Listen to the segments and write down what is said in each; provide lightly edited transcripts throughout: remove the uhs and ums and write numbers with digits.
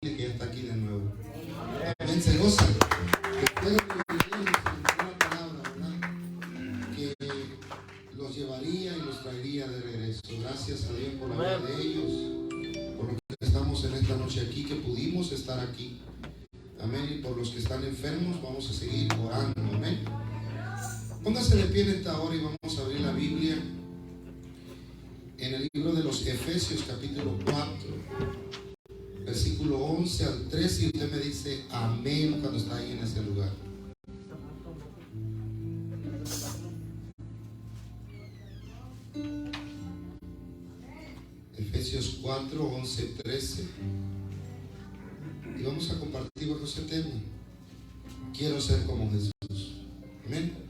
que ya está aquí de nuevo. Amén, se gozan. Espero que una palabra, ¿verdad? Que los llevaría y los traería de regreso. Gracias a Dios por la vida de ellos, por los que estamos en esta noche aquí, que pudimos estar aquí. Amén. Y por los que están enfermos, vamos a seguir orando. Amén. Póngase de pie en esta hora y vamos a abrir la Biblia en el libro de los Efesios, capítulo 4, versículo 11 al 13, y usted me dice amén cuando está ahí en ese lugar. Efesios 4, 11, 13. Y vamos a compartir bajo ese tema. Quiero ser como Jesús. Amén.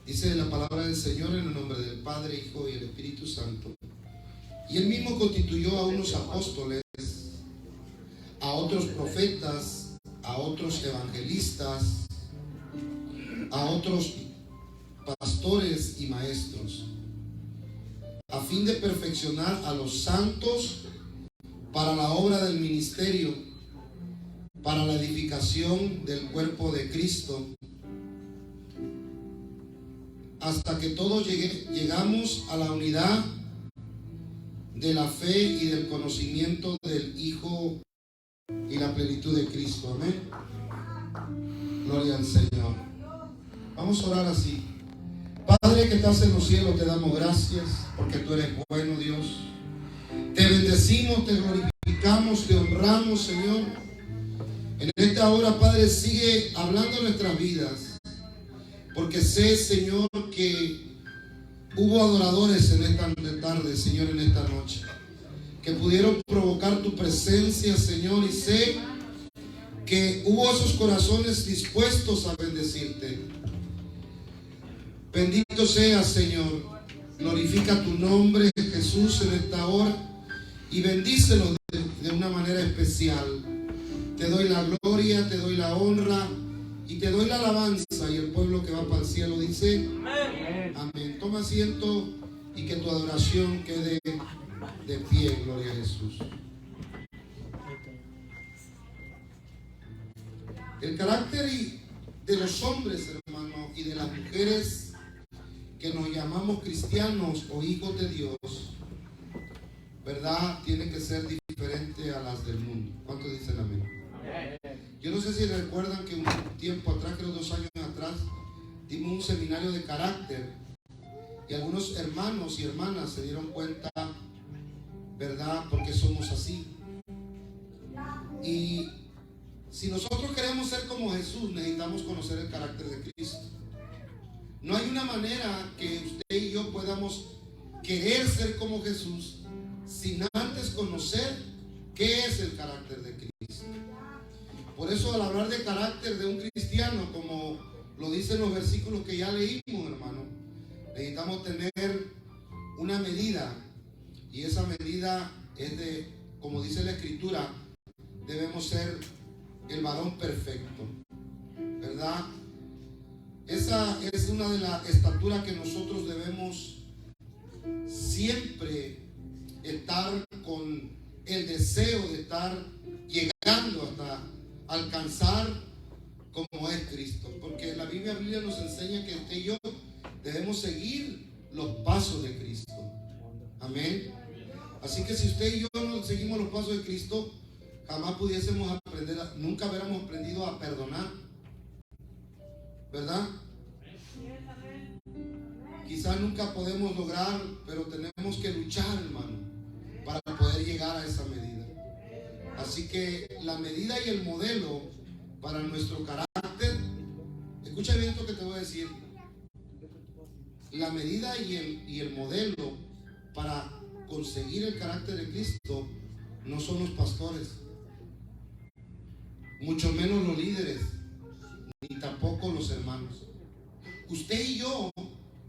Dice la palabra del Señor en el nombre del Padre, Hijo y el Espíritu Santo. Y Él mismo constituyó a unos apóstoles, a otros profetas, a otros evangelistas, a otros pastores y maestros, a fin de perfeccionar a los santos para la obra del ministerio, para la edificación del cuerpo de Cristo, hasta que todos llegamos a la unidad de la fe y del conocimiento del Hijo y la plenitud de Cristo. Amén. Gloria al Señor. Vamos a orar así. Padre que estás en los cielos, te damos gracias porque tú eres bueno, Dios. Te bendecimos, te glorificamos, te honramos, Señor. En esta hora, Padre, sigue hablando en nuestras vidas. Porque sé, Señor, que hubo adoradores en esta tarde, Señor, en esta noche, que pudieron provocar tu presencia, Señor, y sé que hubo esos corazones dispuestos a bendecirte. Bendito seas, Señor. Glorifica tu nombre, Jesús, en esta hora y bendícelos de una manera especial. Te doy la gloria, te doy la honra y te doy la alabanza. Y el pueblo que va para el cielo dice amén. Amén. Toma asiento y que tu adoración quede de pie. Gloria a Jesús. El carácter de los hombres, hermano, y de las mujeres que nos llamamos cristianos o hijos de Dios, ¿verdad? Tiene que ser diferente a las del mundo. ¿Cuántos dicen amén? Yo no sé si recuerdan que un tiempo atrás, creo 2 años atrás, dimos un seminario de carácter y algunos hermanos y hermanas se dieron cuenta, ¿verdad? Porque somos así. Y si nosotros queremos ser como Jesús, necesitamos conocer el carácter de Cristo. No hay una manera que usted y yo podamos querer ser como Jesús sin antes conocer qué es el carácter de Cristo. Por eso, al hablar de carácter de un cristiano, como lo dicen los versículos que ya leímos, hermano, necesitamos tener una medida, y esa medida es de, como dice la Escritura, debemos ser el varón perfecto, ¿verdad? Esa es una de las estaturas que nosotros debemos siempre estar con el deseo de estar llegando hasta alcanzar como es Cristo, porque la Biblia nos enseña que usted y yo debemos seguir los pasos de Cristo. Amén. Así que si usted y yo no seguimos los pasos de Cristo, jamás pudiésemos aprender, nunca hubiéramos aprendido a perdonar, ¿verdad? Quizás nunca podemos lograr, pero tenemos que luchar, hermano, para poder llegar a esa medida. Así que la medida y el modelo para nuestro carácter, escucha bien esto que te voy a decir. La medida y el modelo para conseguir el carácter de Cristo no son los pastores, mucho menos los líderes, ni tampoco los hermanos. Usted y yo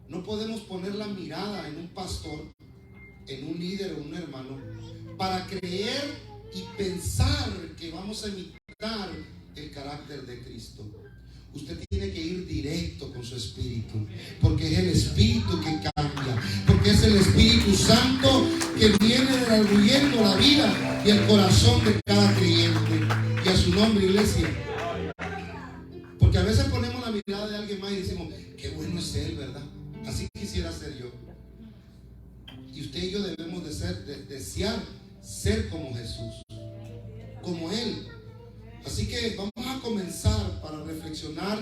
no podemos poner la mirada en un pastor, en un líder o un hermano, para creer y pensar que vamos a imitar el carácter de Cristo. Usted tiene que ir directo con su espíritu, porque es el espíritu que cambia, porque es el Espíritu Santo que viene redarguyendo la vida y el corazón de cada creyente. nombre, iglesia. Porque a veces ponemos la mirada de alguien más y decimos, qué bueno es él, ¿verdad? Así quisiera ser yo. Y usted y yo debemos desear ser como Jesús, como Él. Así que vamos a comenzar para reflexionar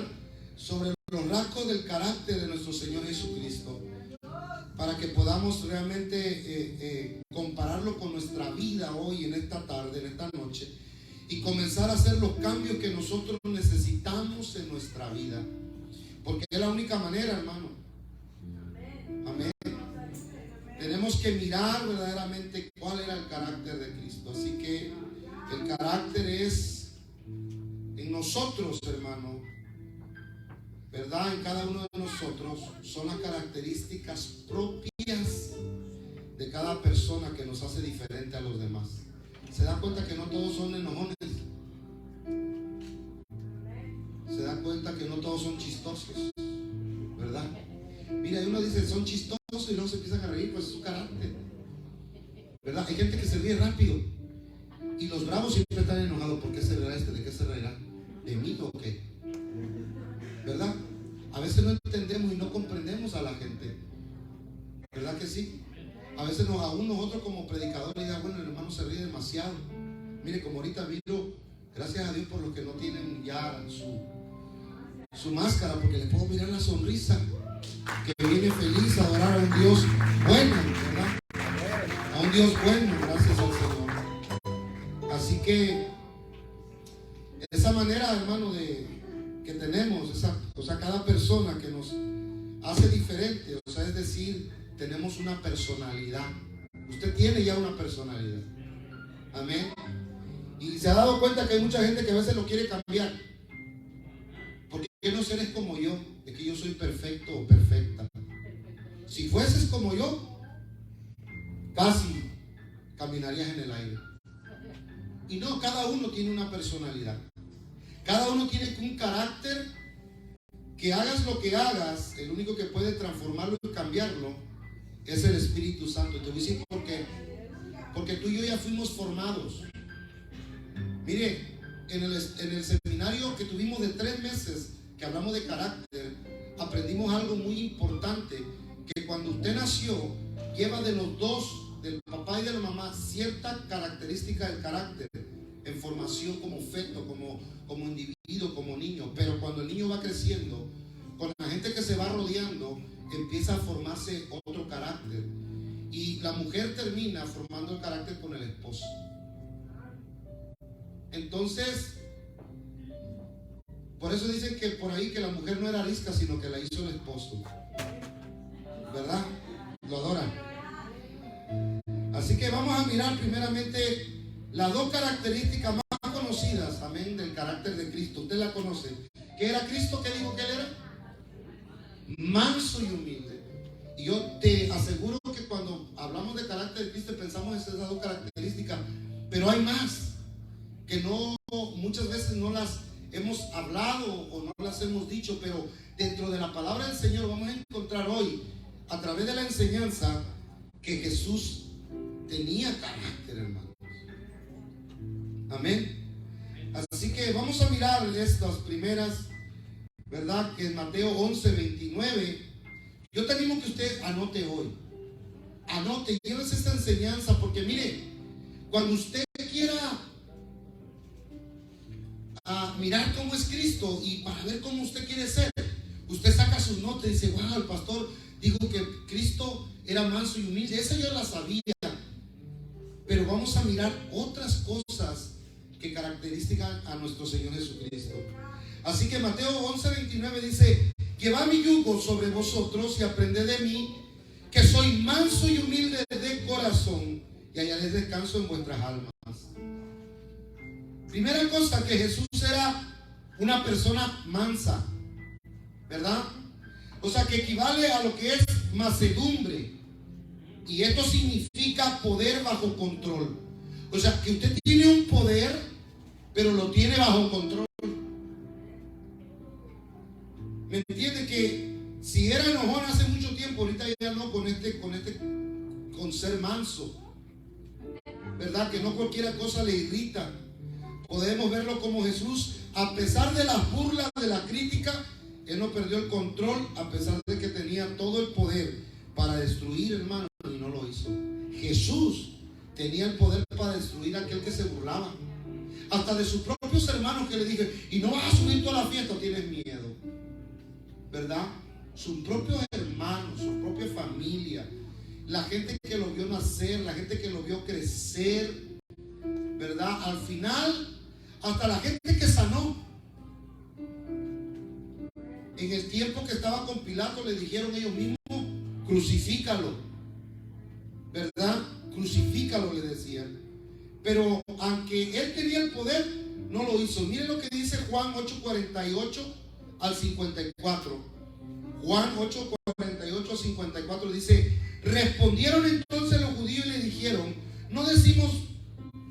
sobre los rasgos del carácter de nuestro Señor Jesucristo, para que podamos realmente compararlo con nuestra vida hoy, en esta tarde, en esta noche, y comenzar a hacer los cambios que nosotros necesitamos en nuestra vida, porque es la única manera, hermano. Amén. Tenemos que mirar verdaderamente cuál era el carácter de Cristo. Así que el carácter es en nosotros, hermano, ¿verdad? En cada uno de nosotros son las características propias de cada persona que nos hace diferente a los demás. ¿Se da cuenta que no todos son enojones? ¿Se da cuenta que no todos son chistosos? ¿Verdad? Mira, uno dice son chistosos y luego se empiezan a reír, pues es su carácter, ¿verdad? Hay gente que se ríe rápido y los bravos siempre están enojados. ¿Por qué se reirá este? ¿De qué se reirá? ¿De mí o qué? ¿Verdad? A veces no entendemos y no comprendemos a la gente, ¿verdad que sí? A veces aún nosotros como predicadores digamos, bueno, el hermano se ríe demasiado. Mire, como ahorita vino, gracias a Dios por los que no tienen ya su máscara, porque le puedo mirar la sonrisa, que viene feliz a adorar a un Dios bueno, ¿verdad? A un Dios bueno, gracias al Señor. Así que esa manera, hermano, que tenemos, cada persona que nos hace diferente, es decir, tenemos una personalidad. Usted tiene ya una personalidad. Amén. Y se ha dado cuenta que hay mucha gente que a veces lo quiere cambiar. ¿Por qué no eres como yo? Es que yo soy perfecto o perfecta. Si fueses como yo, casi caminarías en el aire. Y no, cada uno tiene una personalidad. Cada uno tiene un carácter que hagas lo que hagas, el único que puede transformarlo y cambiarlo es el Espíritu Santo. Te voy a decir por qué. Porque tú y yo ya fuimos formados. Mire, en el seminario que tuvimos de 3 meses, que hablamos de carácter, aprendimos algo muy importante, que cuando usted nació, lleva de los dos, del papá y de la mamá, cierta característica del carácter, en formación como feto, como individuo, como niño. Pero cuando el niño va creciendo, con la gente que se va rodeando, empieza a formarse otro carácter. Y la mujer termina formando el carácter con el esposo. Entonces, por eso dicen que por ahí que la mujer no era arisca, sino que la hizo el esposo. ¿Verdad? Lo adoran. Así que vamos a mirar primeramente las 2 características más conocidas, amén, del carácter de Cristo. Usted la conoce. ¿Qué era Cristo? ¿Qué dijo que él era? Manso y humilde. Y yo te aseguro que cuando hablamos de carácter de Cristo pensamos en esas 2 características, pero hay más que muchas veces no las hemos hablado o no las hemos dicho, pero dentro de la palabra del Señor vamos a encontrar hoy, a través de la enseñanza, que Jesús tenía carácter, hermanos. Amén. Así que vamos a mirar estas primeras, ¿verdad? Que en Mateo 11:29. Yo te animo que usted anote hoy. Anote, llévese esta enseñanza, porque mire, cuando usted quiera mirar cómo es Cristo y para ver cómo usted quiere ser, usted saca sus notas y dice, wow, el pastor dijo que Cristo era manso y humilde. Esa yo la sabía, pero vamos a mirar otras cosas que caracterizan a nuestro Señor Jesucristo. Así que Mateo 11:29 dice, llevad mi yugo sobre vosotros y aprended de mí, que soy manso y humilde de corazón, y hallaréis descanso en vuestras almas. Primera cosa, que Jesús era una persona mansa, ¿verdad? O sea, que equivale a lo que es mansedumbre. Y esto significa poder bajo control. O sea, que usted tiene un poder, pero lo tiene bajo control. ¿Me entiende? Que si era enojón hace mucho tiempo, ahorita ya no, con ser manso, ¿verdad? Que no cualquier cosa le irrita. podemos verlo como Jesús, a pesar de las burlas, de la crítica, Él no perdió el control, a pesar de que tenía todo el poder para destruir, hermano, y no lo hizo. Jesús tenía el poder para destruir a aquel que se burlaba, hasta de sus propios hermanos, que le dije, y no vas a subir toda la fiesta, tienes miedo, ¿verdad? Sus propios hermanos, su propia familia, la gente que lo vio nacer, la gente que lo vio crecer, ¿verdad? Al final, hasta la gente que sanó. En el tiempo que estaba con Pilato, le dijeron ellos mismos, crucifícalo, ¿verdad? Crucifícalo, le decían. Pero aunque él tenía el poder, no lo hizo. Miren lo que dice Juan 8:48 al 54. Juan 8:48 al 54 dice: respondieron entonces los judíos y le dijeron, ¿no decimos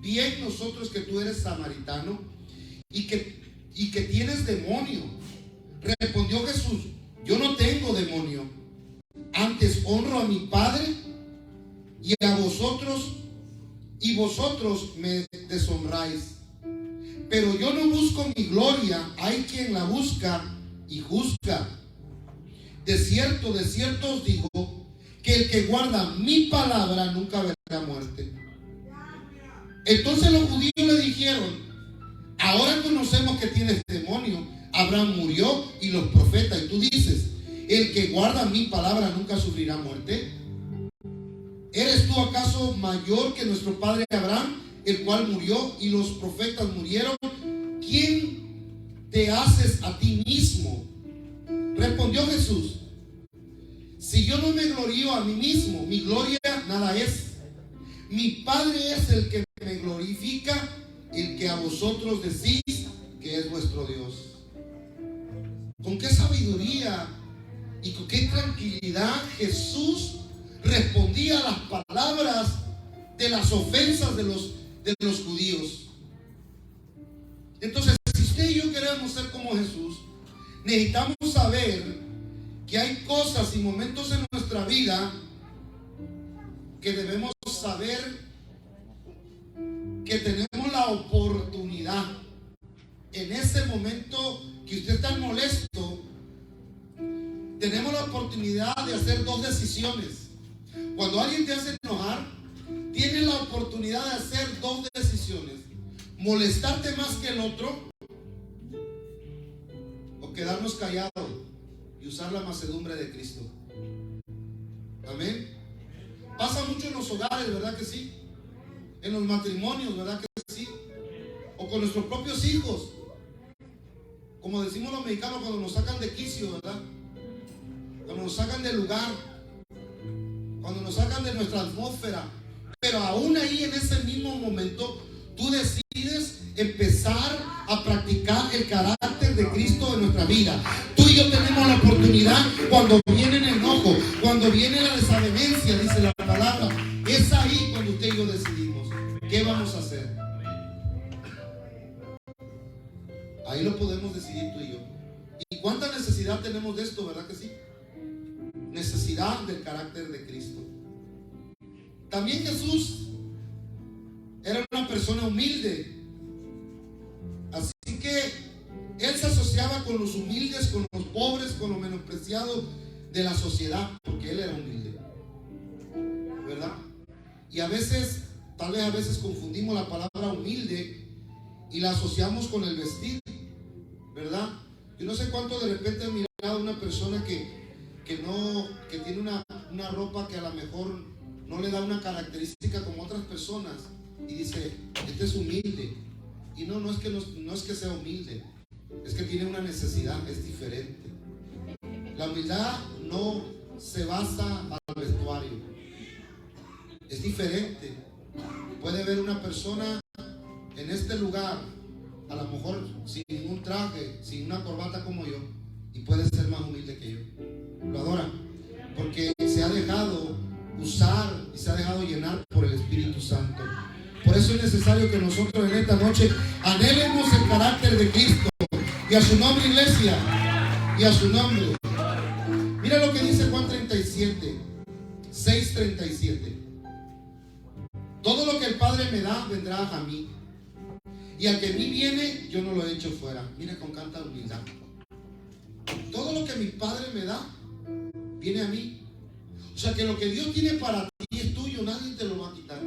bien nosotros que tú eres samaritano y que tienes demonio? Respondió Jesús, yo no tengo demonio, antes honro a mi Padre y a vosotros, y vosotros me deshonráis. Pero yo no busco mi gloria, hay quien la busca y juzga. De cierto os digo, que el que guarda mi palabra nunca verá muerte. Entonces los judíos le dijeron, ahora conocemos que tienes demonio. Abraham murió y los profetas, y tú dices, el que guarda mi palabra nunca sufrirá muerte. ¿Eres tú acaso mayor que nuestro padre Abraham, el cual murió y los profetas murieron? ¿Quién te haces a ti mismo? Respondió Jesús, si yo no me glorío a mí mismo, mi gloria nada es. Mi Padre es el que me glorifica, el que a vosotros decís que es vuestro Dios. Con qué sabiduría y con qué tranquilidad Jesús respondía a las palabras de las ofensas de los judíos. Entonces, si usted y yo queremos ser como Jesús, necesitamos saber que hay cosas y momentos en nuestra vida que debemos saber que tenemos la oportunidad. En ese momento que usted está molesto, tenemos la oportunidad de hacer dos decisiones. Cuando alguien te hace enojar, tienes la oportunidad de hacer dos decisiones: molestarte más que el otro o quedarnos callados y usar la mansedumbre de Cristo. Amén. Pasa mucho en los hogares, ¿verdad que sí? En los matrimonios, ¿verdad que sí? O con nuestros propios hijos. Como decimos los mexicanos, cuando nos sacan de quicio, ¿verdad? Cuando nos sacan del lugar, cuando nos sacan de nuestra atmósfera. Pero aún ahí, en ese mismo momento, tú decides empezar a practicar el carácter de Cristo en nuestra vida. Tú y yo tenemos la oportunidad, cuando viene el enojo, cuando viene la desavenencia, dice la palabra, es ahí cuando usted y yo decidimos qué vamos a hacer. Ahí lo podemos decidir tú y yo. ¿Y cuánta necesidad tenemos de esto, verdad que sí? Necesidad del carácter de Cristo. También Jesús era una persona humilde. Así que Él se asociaba con los humildes, con los pobres, con los menospreciados de la sociedad, porque Él era humilde, ¿verdad? Y a veces, tal vez a veces confundimos la palabra humilde y la asociamos con el vestir, ¿verdad? Yo no sé cuánto de repente he mirado a una persona que tiene una ropa que a lo mejor no le da una característica como otras personas y dice, este es humilde. Y no es que sea humilde, es que tiene una necesidad, es diferente. La humildad no se basa al vestuario, es diferente. Puede haber una persona en este lugar, a lo mejor sin ningún traje, sin una corbata como yo, y puede ser más humilde que yo. Lo adora, porque se ha dejado usar y se ha dejado llenar por el Espíritu Santo. Por eso es necesario que nosotros en esta noche anhelemos el carácter de Cristo. Y a su nombre, iglesia, y a su nombre. Mira lo que dice Juan 37, 6:37. Todo lo que el Padre me da vendrá a mí, Y al que a mí viene, yo no lo echo fuera. Mira con tanta humildad. Todo lo que mi Padre me da, viene a mí. O sea que lo que Dios tiene para ti es tuyo, nadie te lo va a quitar.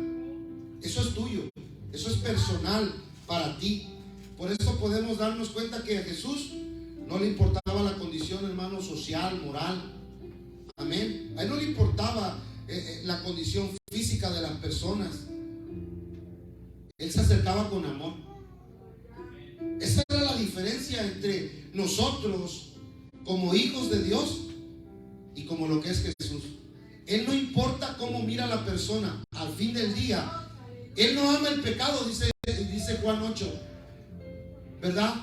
Eso es tuyo, eso es personal para ti. Por eso podemos darnos cuenta que a Jesús no le importaba la condición, hermano, social, moral. Amén. A él no le importaba la condición física de las personas. Él se acercaba con amor. Esa era la diferencia entre nosotros como hijos de Dios y como lo que es Jesús. Él no importa cómo mira a la persona. Al fin del día, Él no ama el pecado, dice Juan 8, ¿verdad?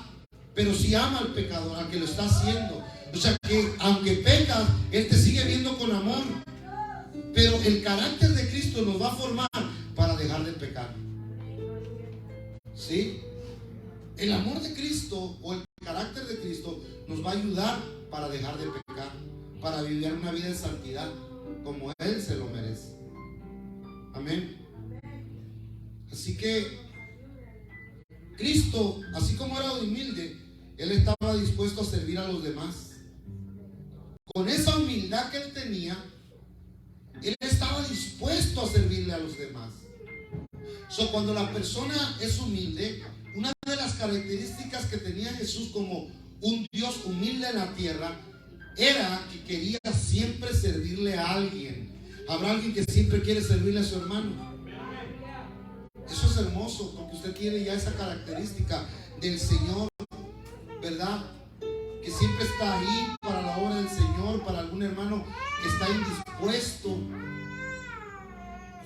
Pero sí ama al pecador, al que lo está haciendo. O sea que aunque pecas, Él te sigue viendo con amor. Pero el carácter de Cristo nos va a formar para dejar de pecar. ¿Sí? El amor de Cristo o el carácter de Cristo nos va a ayudar para dejar de pecar, para vivir una vida en santidad como Él se lo merece. Amén. Así que Cristo, así como era humilde, Él estaba dispuesto a servir a los demás. Con esa humildad que Él tenía, Él estaba dispuesto a servirle a los demás. Cuando la persona es humilde, una de las características que tenía Jesús como un Dios humilde en la tierra era que quería siempre servirle a alguien. Habrá alguien que siempre quiere servirle a su hermano. Eso es hermoso, porque usted tiene ya esa característica del Señor, ¿verdad? Que siempre está ahí para la obra del Señor, para algún hermano que está indispuesto.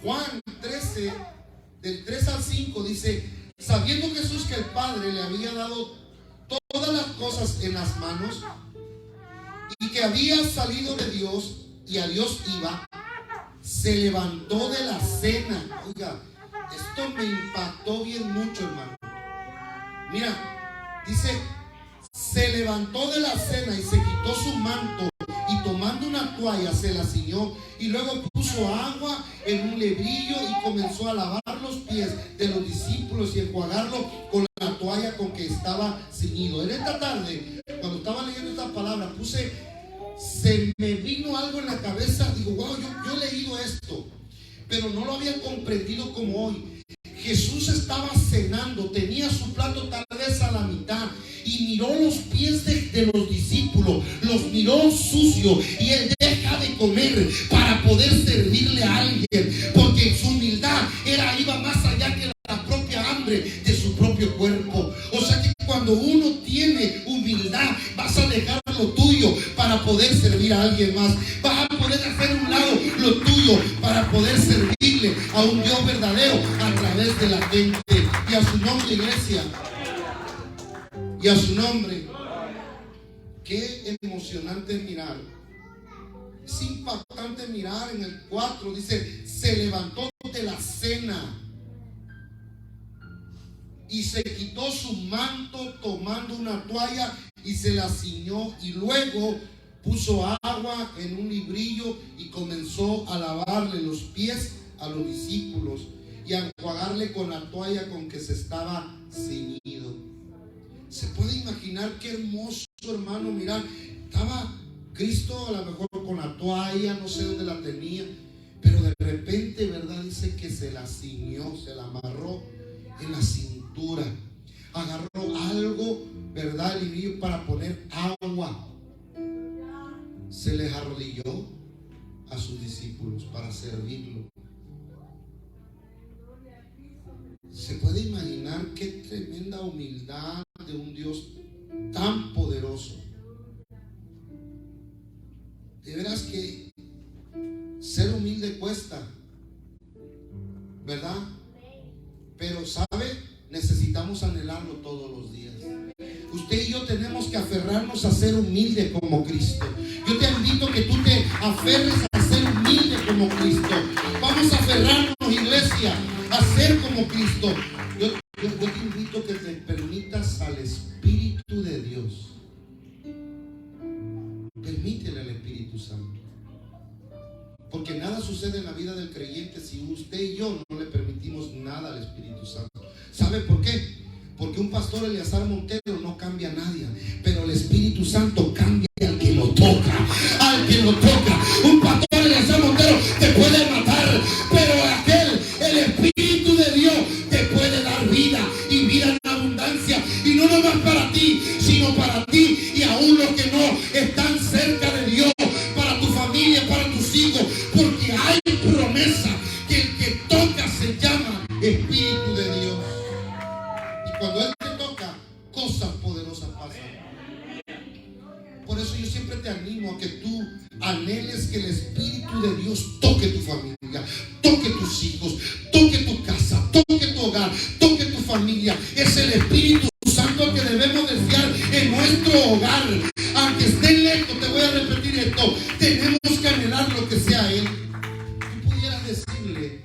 Juan 13, del 3 al 5 dice: sabiendo Jesús que el Padre le había dado todas las cosas en las manos y que había salido de Dios y a Dios iba, se levantó de la cena. Oiga, esto me impactó bien mucho, hermano. Mira, dice: se levantó de la cena y se quitó su manto y tomando una toalla se la ciñó y luego puso agua en un lebrillo y comenzó a lavar los pies de los discípulos y enjuagarlo con la toalla con que estaba ceñido. En esta tarde, cuando estaba leyendo esta palabra, se me vino algo en la cabeza. Digo, wow, yo he leído esto, pero no lo había comprendido como hoy. Jesús estaba cenando, tenía su plato tal vez a la mitad y miró los pies de los discípulos, los miró sucios y Él deja de comer para poder servirle a alguien, porque su humildad iba más allá que la propia hambre de su propio cuerpo. O sea que cuando uno tiene humildad, vas a dejar lo tuyo para poder servir a alguien más. Vas a poder hacer a un lado lo tuyo para poder servirle a un Dios verdadero a través de la gente. Y a su nombre, iglesia. Y a su nombre. Qué emocionante mirar. Es impactante mirar en el 4. Dice: se levantó de la cena y se quitó su manto tomando una toalla y se la ciñó y luego puso agua en un librillo y comenzó a lavarle los pies a los discípulos y a enjuagarle con la toalla con que se estaba ceñido. Se puede imaginar qué hermoso, hermano. Mira, estaba Cristo a lo mejor con la toalla, no sé dónde la tenía, pero de repente, ¿verdad? Dice que se la ciñó, se la amarró en la cintura, agarró algo, ¿verdad? El librillo para poner agua. Se les arrodilló a sus discípulos para servirlo. Se puede imaginar qué tremenda humildad de un Dios tan poderoso. De veras que ser humilde cuesta, ¿verdad? Pero ¿sabe? Necesitamos anhelarlo todos los días. Usted y yo tenemos que aferrarnos a ser humilde como Cristo. Yo te invito a que tú te aferres a ser humilde como Cristo. Vamos a aferrarnos, iglesia, a ser como Cristo. Yo te invito a que te permitas al Espíritu de Dios. Permítele al Espíritu Santo. Porque nada sucede en la vida del creyente si usted y yo no le permitimos nada al Espíritu Santo. ¿Sabe por qué? pastor Eleazar Montero no cambia a nadie, pero el Espíritu Santo cambia al que lo toca. Al que lo toca. Un pastor Eleazar Montero te puede matar, pero el Espíritu de Dios te puede dar vida, y vida en abundancia, y no nomás para ti, sino para ti y aún los que no están cerca de Dios, para tu familia, para tus hijos, porque hay promesa que el que toca se llama Espíritu de Dios. Y cuando Él te toca, cosas poderosas pasan. Por eso yo siempre te animo a que tú anheles que el Espíritu de Dios toque tu familia, toque tus hijos, toque tu casa, toque tu hogar, toque tu familia. Es el Espíritu Santo que debemos desear en nuestro hogar. Aunque esté lejos, te voy a repetir esto, tenemos que anhelar lo que sea Él. Tú pudieras decirle,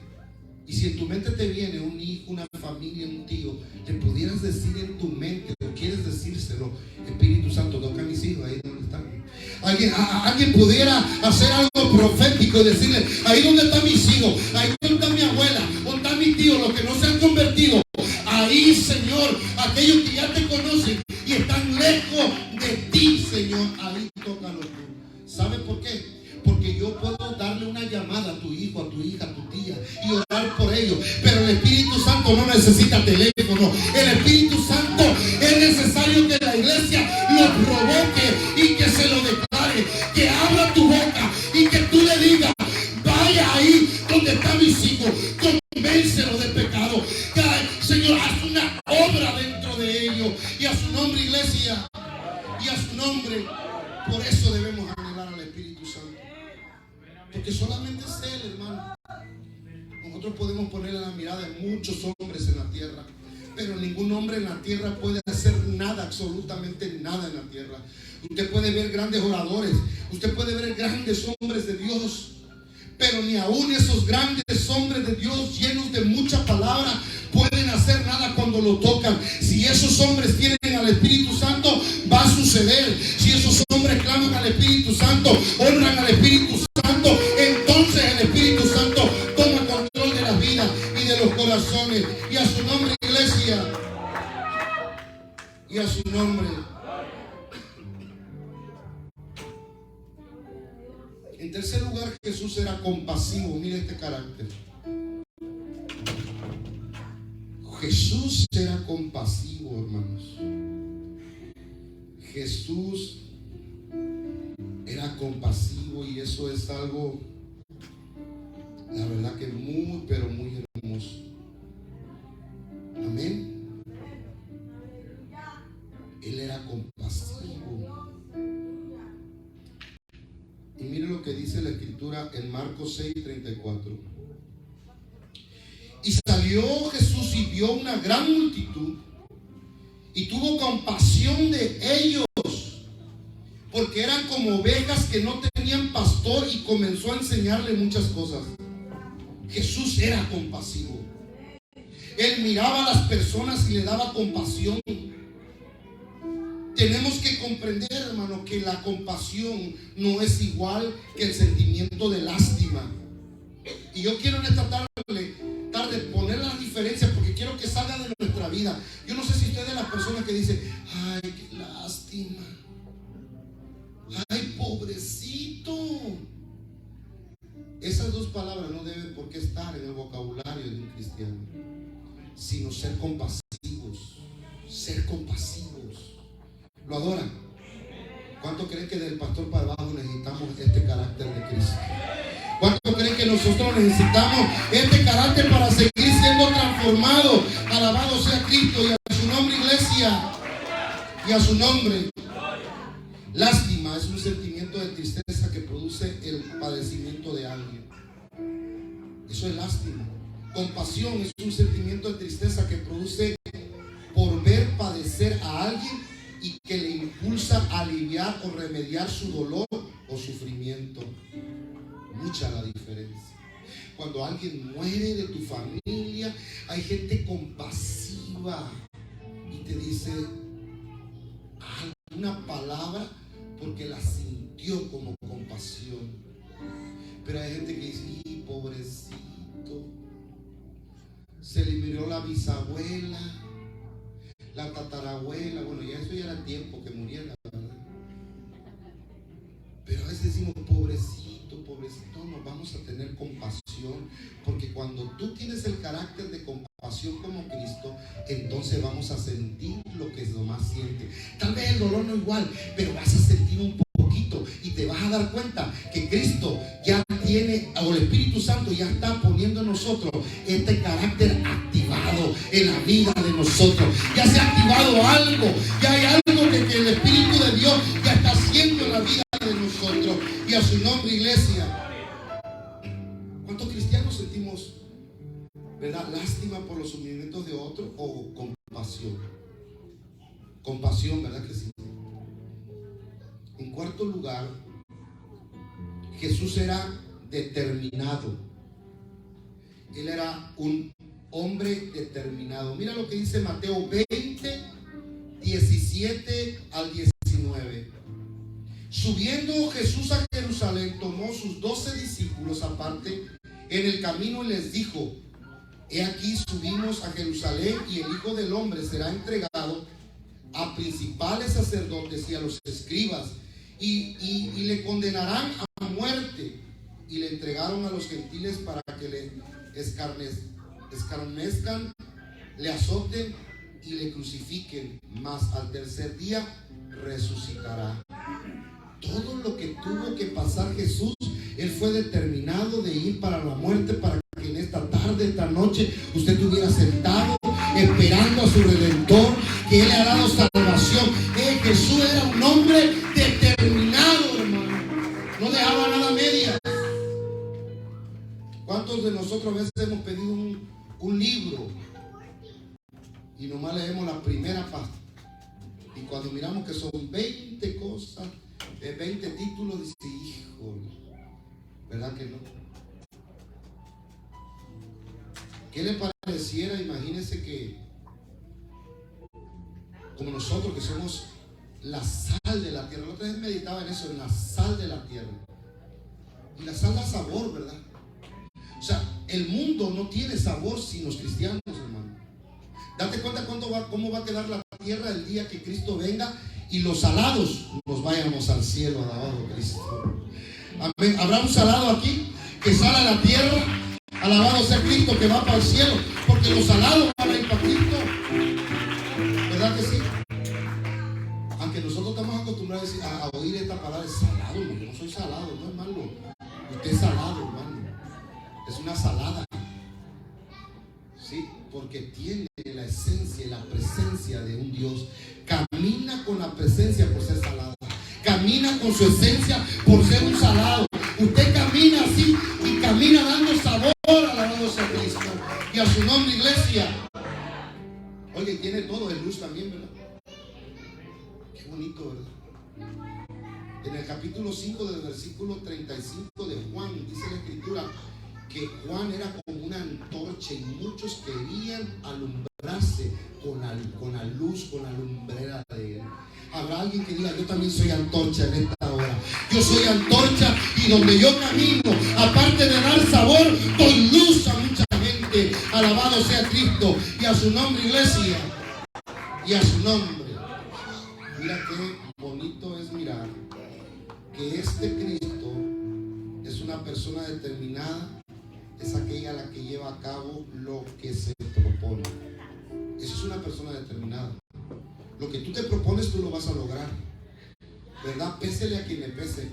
y si en tu mente te viene un hijo, una familia, un tío, le pudieras decir en tu mente, o quieres decírselo: Espíritu Santo, toca a mis hijos ahí donde están. Alguien pudiera hacer algo profético y decirle: ahí donde están mis hijos, ahí donde está mi abuela, donde están mis tíos, los que no se han convertido, ahí, Señor, aquellos que ya te conocen y están lejos de ti, Señor, ahí tócalo tú. ¿Sabe por qué? Porque yo puedo darle una llamada a tu hijo, a tu hija, a tu tía y orar por ellos, pero el Espíritu Santo no necesita teléfono. El Espíritu Santo es necesario que la iglesia lo provoque y que se lo declare, que abra tu boca y que tú le digas: vaya ahí donde están mis hijos, convéncelo de pecado. Señor, haz una obra dentro de ellos, y a su nombre, iglesia, y a su nombre. Por eso debemos anhelar al Espíritu Santo, porque solamente es Él, hermano. Nosotros podemos ponerle la mirada en muchos hombres en la tierra, pero ningún hombre en la tierra puede hacer nada, absolutamente nada en la tierra. Usted puede ver grandes oradores, usted puede ver grandes hombres de Dios, pero ni aún esos grandes hombres de Dios llenos de mucha palabra pueden hacer nada cuando lo tocan. Si esos hombres tienen al Espíritu Santo, va a suceder. Si esos hombres claman al Espíritu Santo, honran al Espíritu Santo, entonces el Espíritu Santo toma control de las vidas y de los corazones. Y a su nombre, iglesia, y a su nombre. En tercer lugar, Jesús era compasivo. Mira este carácter. Jesús era compasivo, hermanos. Jesús era compasivo, y eso es algo, la verdad, que muy, pero muy hermoso. Amén. Él era compasivo. Y mire lo que dice la Escritura en Marcos 6:34. Y salió Jesús y vio una gran multitud, y tuvo compasión de ellos, porque eran como ovejas que no tenían pastor, y comenzó a enseñarle muchas cosas. Jesús era compasivo. Él miraba a las personas y le daba compasión. Tenemos que comprender, hermano, que la compasión no es igual que el sentimiento de lástima. Y yo quiero en esta tarde poner las diferencias, porque quiero que salga de nuestra vida. Yo no sé si usted es de las personas que dicen: ay, qué lástima, ay, pobrecito. Esas dos palabras no deben por qué estar en el vocabulario de un cristiano, sino ser compasivos. Ser compasivos. ¿Lo adoran? ¿Cuánto creen que del pastor para abajo necesitamos este carácter de Cristo? ¿Cuánto creen que nosotros necesitamos este carácter para seguir siendo transformados? Alabado sea Cristo, y a su nombre, iglesia, y a su nombre. Lástima es un sentimiento de tristeza que produce el padecimiento de alguien. Eso es lástima. Compasión es un sentimiento de tristeza que produce por ver padecer a alguien y que le impulsa a aliviar o remediar su dolor o sufrimiento. Mucha la diferencia. Cuando alguien muere de tu familia, hay gente compasiva y te dice una palabra porque la sintió como compasión. Pero hay gente que dice: ¡y pobrecito! Se le miró la bisabuela, la tatarabuela, bueno, ya eso ya era tiempo que muriera, ¿verdad? Pero a veces decimos, pobrecito, pobrecito, nos vamos a tener compasión, porque cuando tú tienes el carácter de compasión como Cristo, entonces vamos a sentir lo que es lo más siente. Tal vez el dolor no igual, pero vas a sentir un poquito y te vas a dar cuenta que Cristo ya tiene, o el Espíritu Santo ya está poniendo en nosotros este carácter activado en la vida de nosotros. Ya se ha activado algo, ya hay algo que el Espíritu de Dios ya está haciendo en la vida de nosotros. Y a su nombre, iglesia. ¿Cuántos cristianos sentimos, verdad, lástima por los sufrimientos de otros o compasión? Compasión, ¿verdad que sí? En cuarto lugar, Jesús era determinado. Él era un hombre determinado. Mira lo que dice Mateo 20, 17 al 19. Subiendo Jesús a Jerusalén, tomó sus 12 discípulos aparte en el camino y les dijo: he aquí subimos a Jerusalén, y el Hijo del Hombre será entregado a principales sacerdotes y a los escribas, y le condenarán a muerte, y le entregaron a los gentiles para que le escarnezcan, le azoten y le crucifiquen, mas al tercer día resucitará. Todo lo que tuvo que pasar Jesús, Él fue determinado de ir para la muerte, para que en esta tarde, esta noche, usted estuviera sentado esperando a su Redentor, que Él le ha dado salvación. Jesús era un hombre determinado, hermano. No dejaba nada a medias. ¿Cuántos de nosotros a veces hemos pedido un libro y nomás leemos la primera página? Y cuando miramos que son 20 cosas, 20 títulos, dice, híjole, ¿verdad que no? ¿Qué le pareciera? Imagínense que, como nosotros que somos la sal de la tierra, la otra vez meditaba en eso, en la sal de la tierra. Y la sal da sabor, ¿verdad? O sea, el mundo no tiene sabor sin los cristianos, hermano. Date cuenta cómo va a quedar la tierra el día que Cristo venga y los salados nos vayamos al cielo, alabado Cristo. Amén. ¿Habrá un salado aquí que sale a la tierra? Alabado sea Cristo, que va para el cielo, porque los salados van a ir para Cristo. ¿Verdad que sí? Aunque nosotros estamos acostumbrados a oír esta palabra salado, no, yo no soy salado, no es malo. Usted es salado, hermano. Es una salada. Sí, porque tiene la esencia y la presencia de un Dios. Camina con la presencia por ser salada. Camina con su esencia por ser un salado. Usted camina así y camina dando sabor, alabado sea Cristo. Y a su nombre, iglesia. Oye, tiene todo de luz también, ¿verdad? Qué bonito, ¿verdad? En el capítulo 5 del versículo 35 de Juan, dice la escritura que Juan era como una antorcha y muchos querían alumbrarse con la luz, con la lumbrera de él. Habrá alguien que diga, yo también soy antorcha en esta hora. Yo soy antorcha y donde yo camino, aparte de dar sabor, doy luz a mucha gente. Alabado sea Cristo. Y a su nombre, iglesia. Y a su nombre. Mira qué bonito es mirar que este Cristo es una persona determinada. Es aquella a la que lleva a cabo lo que se propone. Eso es una persona determinada. Lo que tú te propones, tú lo vas a lograr, ¿verdad? Pésele a quien le pese.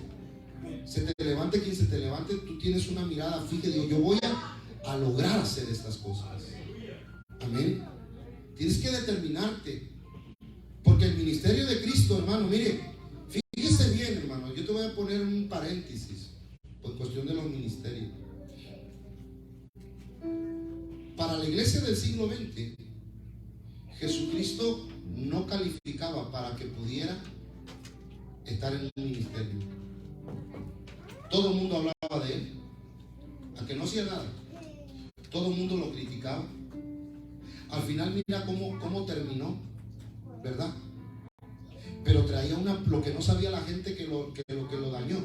Se te levante quien se te levante. Tú tienes una mirada fija y digo, yo voy a lograr hacer estas cosas. Amén. Tienes que determinarte, porque el ministerio de Cristo, hermano, mire, fíjese bien, hermano. Yo te voy a poner un paréntesis por cuestión de los ministerios. Para la iglesia del siglo XX, Jesucristo no calificaba para que pudiera estar en un ministerio. Todo el mundo hablaba de él, aunque no hacía nada. Todo el mundo lo criticaba. Al final mira cómo terminó, ¿verdad? Pero traía lo que no sabía la gente que lo dañó.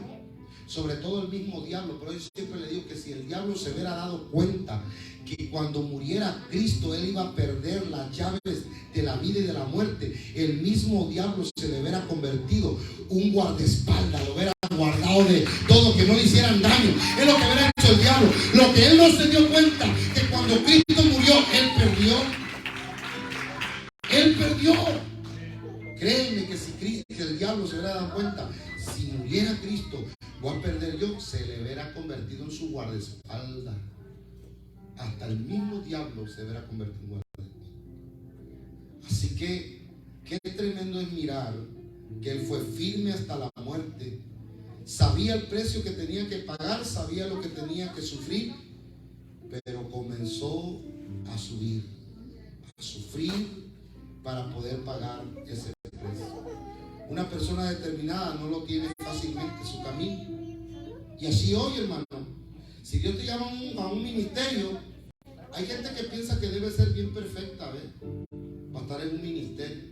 sobre todo el mismo diablo. Pero yo siempre le digo que si el diablo se hubiera dado cuenta que cuando muriera Cristo él iba a perder las llaves de la vida y de la muerte, el mismo diablo se le hubiera convertido un guardaespaldas, lo hubiera guardado de todo, que no le hicieran daño. Es lo que hubiera hecho el diablo. Lo que él no se dio cuenta, que cuando Cristo murió, él perdió. Él perdió. Créeme que si el diablo se hubiera dado cuenta, si muriera Cristo, voy a perder yo, se le hubiera convertido en su guardaespaldas. Hasta el mismo diablo se hubiera convertido en guardaespaldas. Así que qué tremendo es mirar que él fue firme hasta la muerte. Sabía el precio que tenía que pagar, sabía lo que tenía que sufrir, pero comenzó a subir, a sufrir para poder pagar ese precio. Una persona determinada no lo tiene fácilmente su camino. Y así hoy, hermano, si Dios te llama a un ministerio, hay gente que piensa que debe ser bien perfecta, ¿ves? Para estar en un ministerio.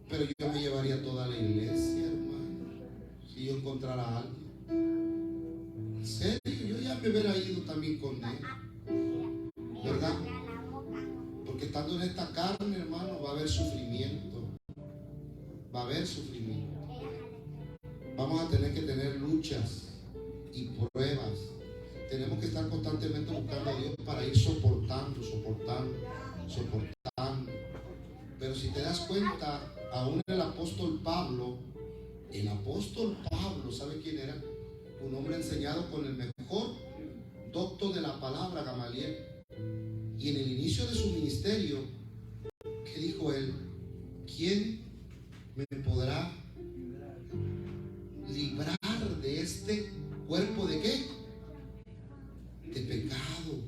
Pero yo me llevaría toda la iglesia, hermano, si yo encontrara a alguien. En serio, yo ya me hubiera ido también con él, ¿verdad? Porque estando en esta carne, hermano, va a haber sufrimiento. Va a haber sufrimiento. Vamos a tener que tener luchas y pruebas. Tenemos que estar constantemente buscando a Dios para ir soportando. Pero si te das cuenta, aún el apóstol Pablo, ¿sabe quién era? Un hombre enseñado con el mejor doctor de la palabra, Gamaliel. Y en el inicio de su ministerio, ¿qué dijo él? ¿Quién me podrá librar de este cuerpo de qué? De pecado.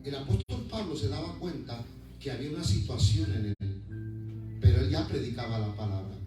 El apóstol Pablo se daba cuenta que había una situación en él, pero él ya predicaba la palabra.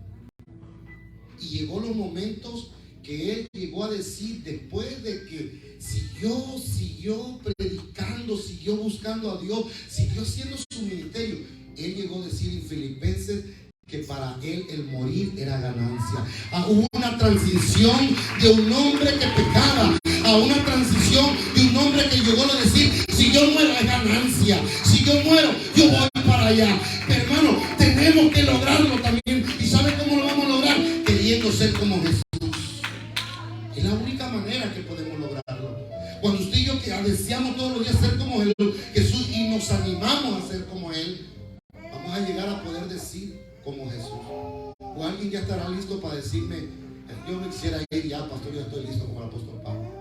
Y llegó los momentos que él llegó a decir, después de que siguió predicando, siguió buscando a Dios, siguió haciendo su ministerio, él llegó a decir en Filipenses que para él el morir era ganancia. Hubo una transición de un hombre que pecaba a una transición de un hombre que llegó a decir, si yo muero es ganancia, si yo muero yo voy para allá. Pero hermano, tenemos que lograrlo también. ¿Y sabe cómo lo vamos a lograr? Queriendo ser como Jesús. Es la única manera que podemos lograrlo. Cuando usted y yo que deseamos todos los días ser como Jesús y nos animamos a ser como Él, vamos a llegar a poder decir como Jesús. O alguien ya estará listo para decirme, yo me quisiera ir ya, pastor, yo estoy listo como el apóstol Pablo.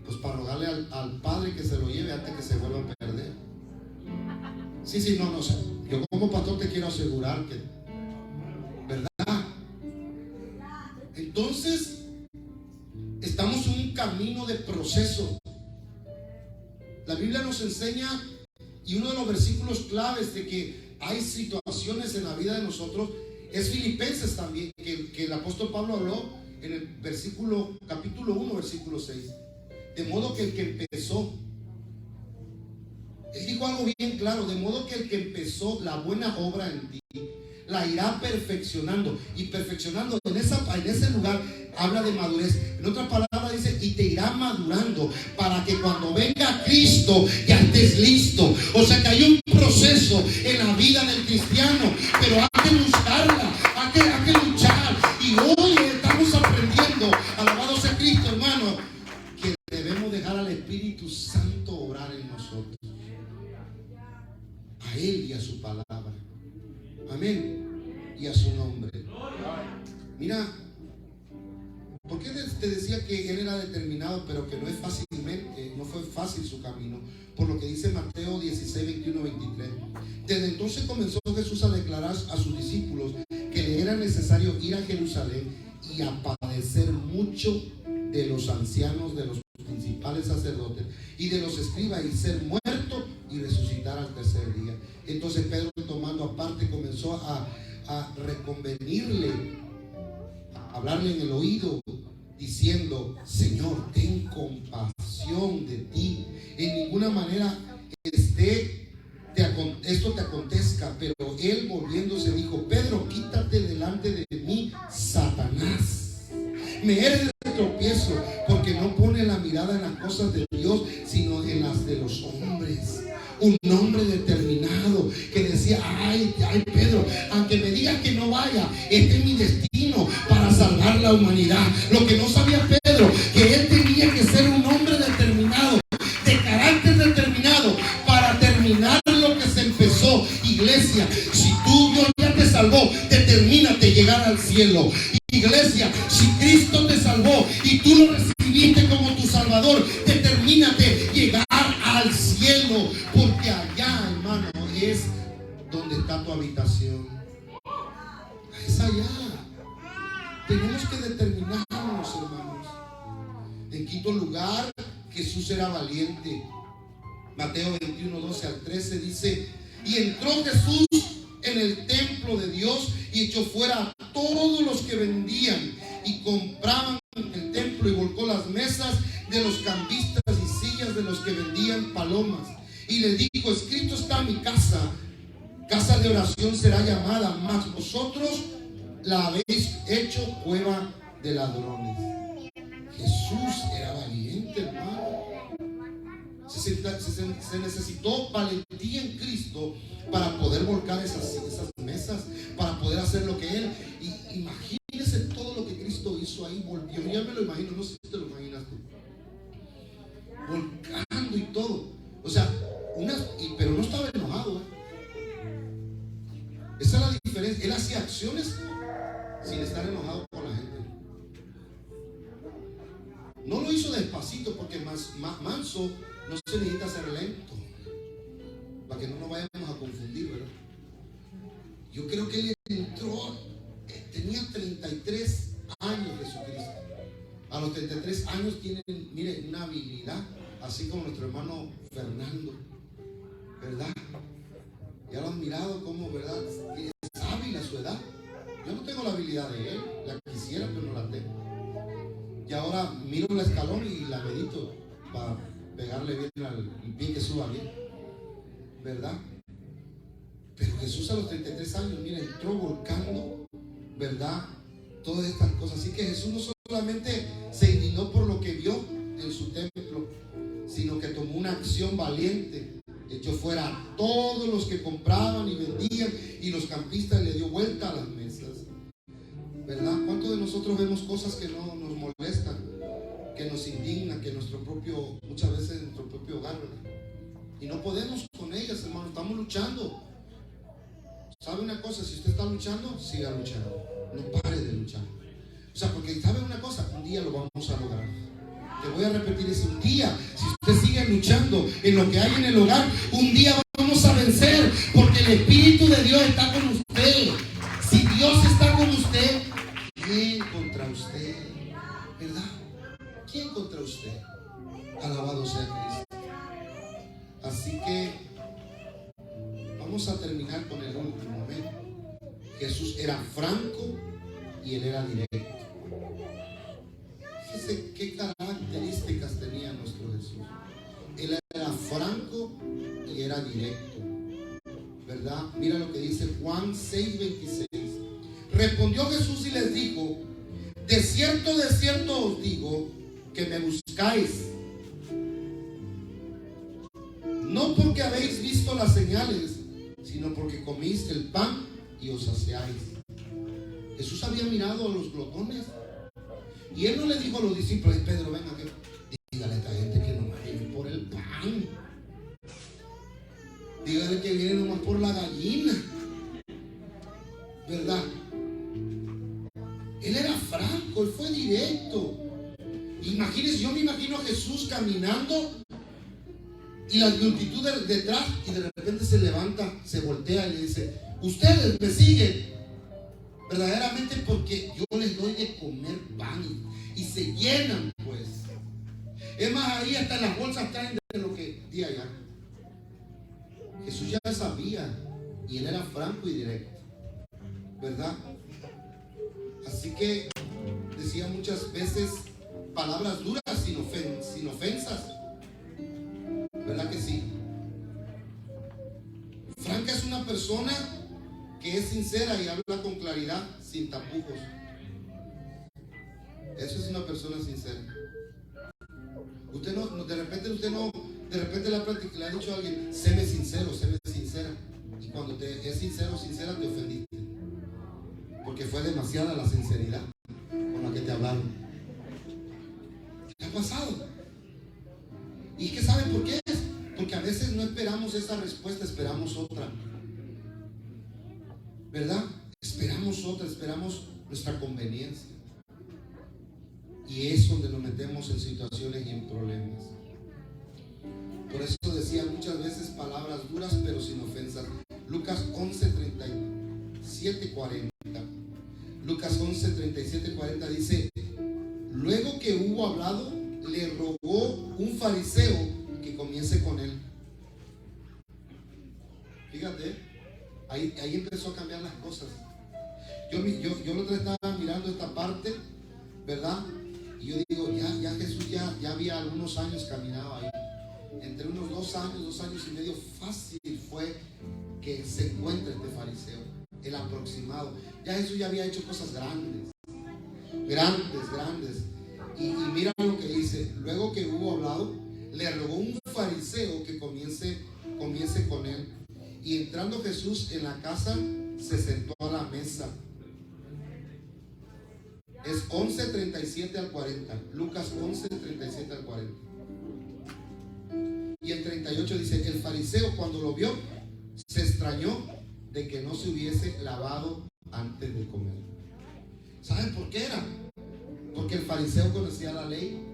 Pues para rogarle al Padre que se lo lleve antes que se vuelva a perder. Sí, no sé. Yo como pastor te quiero asegurar que, ¿verdad? Entonces, estamos en un camino de proceso. La Biblia nos enseña, y uno de los versículos claves de que hay situaciones en la vida de nosotros es Filipenses también, que el apóstol Pablo habló en el capítulo 1, versículo 6. De modo que el que empezó, él dijo algo bien claro, de modo que el que empezó la buena obra en ti, la irá perfeccionando. Y perfeccionando en ese lugar habla de madurez. En otras palabras dice, y te irá madurando para que cuando venga Cristo ya estés listo. O sea que hay un proceso en la vida del cristiano, pero hay que buscarla, hay que luchar. Y hoy estamos aprendiendo, alabado sea Cristo, hermano, que debemos dejar al Espíritu Santo obrar en nosotros, a Él y a su palabra. Amén. Y a su nombre. Mira, ¿por qué te decía que él era determinado, pero que no fue fácil su camino? Por lo que dice Mateo 16, 21, 23. Desde entonces comenzó Jesús a declarar a sus discípulos que le era necesario ir a Jerusalén y a padecer mucho de los ancianos, de los principales sacerdotes y de los escribas, y ser muerto y resucitar al tercer día. Entonces Pedro, tomando aparte, comenzó a reconvenirle, a hablarle en el oído, diciendo: Señor, ten compasión de ti. En ninguna manera esto te acontezca. Pero él, volviéndose, dijo: Pedro, quítate delante de mí, Satanás. Me eres de tropiezo me diga que no vaya, este es mi destino para salvar la humanidad. Lo que no sabía Pedro, que él tenía que ser un hombre determinado, de carácter determinado, para terminar lo que se empezó. Iglesia, si tú, Dios ya te salvó, determínate a llegar al cielo. Iglesia, si Cristo te salvó y tú lo recibiste como tu Salvador, determínate llegar al cielo, porque allá, hermano, es donde está tu habitación. Es allá. Tenemos que determinarnos, hermanos. En quinto lugar, Jesús era valiente. Mateo 21, 12 al 13 dice: y entró Jesús en el templo de Dios y echó fuera a todos los que vendían y compraban en el templo, y volcó las mesas de los cambistas y sillas de los que vendían palomas, y les dijo: escrito está, mi casa, casa de oración será llamada, mas vosotros la habéis hecho cueva de ladrones. Jesús era valiente, hermano. Se necesitó valentía en Cristo para poder volcar esas mesas, para poder hacer lo que Él. Y imagínese todo lo que Cristo hizo ahí, volvió. Ya me lo imagino, no sé si te lo imaginas tú. Volcando y todo. O sea, pero no estaba enojado. Esa es la diferencia. Él hacía acciones sin estar enojado con la gente. No lo hizo despacito, porque más manso no se necesita ser lento, para que no nos vayamos a confundir, ¿verdad? Yo creo que él entró, tenía 33 años Jesucristo. A los 33 años tienen, miren, una habilidad, así como nuestro hermano Fernando, ¿verdad? Ya lo han mirado como, ¿verdad? Es hábil a su edad. Yo no tengo la habilidad de él, la quisiera, pero no la tengo. Y ahora miro el escalón y la medito para pegarle bien al pie, que suba bien, ¿verdad? Pero Jesús a los 33 años, mira, entró volcando, ¿verdad? Todas estas cosas. Así que Jesús no solamente se indignó por lo que vio en su templo, sino que tomó una acción valiente. Echó fuera a todos los que compraban y vendían, y los campistas le dio vuelta a las mesas, ¿verdad? ¿Cuántos de nosotros vemos cosas que no nos molestan, que nos indignan, que muchas veces en nuestro propio hogar, ¿verdad? Y no podemos con ellas, hermano? Estamos luchando. ¿Sabe una cosa? Si usted está luchando, siga luchando. No pare de luchar. O sea, porque ¿sabe una cosa? Un día lo vamos a lograr. Te voy a repetir eso. Un día, si usted sigue luchando en lo que hay en el hogar, un día vamos a vencer, porque el Espíritu de Dios está con usted. Si Dios está con usted, ¿quién contra usted? ¿Verdad? ¿Quién contra usted? Alabado sea Cristo. Así que vamos a terminar con el último momento. Jesús era franco y él era directo. Fíjese qué características tenía nuestro Jesús. Él era franco y era directo, ¿verdad? Mira lo que dice Juan 6:26. Respondió Jesús y les dijo: de cierto os digo que me buscáis, no porque habéis visto las señales, sino porque comís el pan y os saciáis. Jesús había mirado a los glotones, y él no le dijo a los discípulos: Pedro, venga, dígale a esta gente que no viene por el pan, dígale que viene nomás por la gallina, ¿verdad? Él era franco, él fue directo. Imagínense, yo me imagino a Jesús caminando y las multitudes detrás, y de repente se levanta, se voltea y le dice: ustedes me siguen verdaderamente porque yo les doy de comer pan, y se llenan, pues. Es más, ahí hasta en las bolsas traen de lo que di allá. Jesús ya sabía, y él era franco y directo, ¿verdad? Así que decía muchas veces palabras duras sin ofensas, ¿verdad que sí? Franca es una persona que es sincera y habla con claridad, sin tapujos. Eso es una persona sincera. Usted de repente le ha dicho a alguien: séme sincero, séme sincera, y cuando te es sincero, sincera, te ofendiste. porque fue demasiada la sinceridad con la que te hablaron. ¿Qué ha pasado? ¿Y es que saben por qué es? Porque a veces no esperamos esa respuesta, esperamos otra, ¿verdad? Esperamos otra, esperamos nuestra conveniencia. Y es donde nos metemos en situaciones y en problemas. Por eso decía muchas veces palabras duras pero sin ofensas. Lucas 11:37-40. Lucas 11:37-40 dice: luego que hubo hablado, le rogó un fariseo que comience con él. Fíjate, ahí empezó a cambiar las cosas. Yo lo que estaba mirando esta parte, ¿verdad? Y yo digo, ya Jesús ya había algunos años caminado ahí. Entre unos 2 años y medio fácil fue que se encuentre este fariseo, el aproximado. Ya Jesús ya había hecho cosas grandes. Y mira lo que dice: luego que hubo hablado, le rogó un fariseo que comience con él. Y entrando Jesús en la casa, se sentó a la mesa. Es 11:37-40. Lucas 11:37-40. Y el 38 dice: el fariseo, cuando lo vio, se extrañó de que no se hubiese lavado antes de comer. ¿Saben por qué era? Porque el fariseo conocía la ley.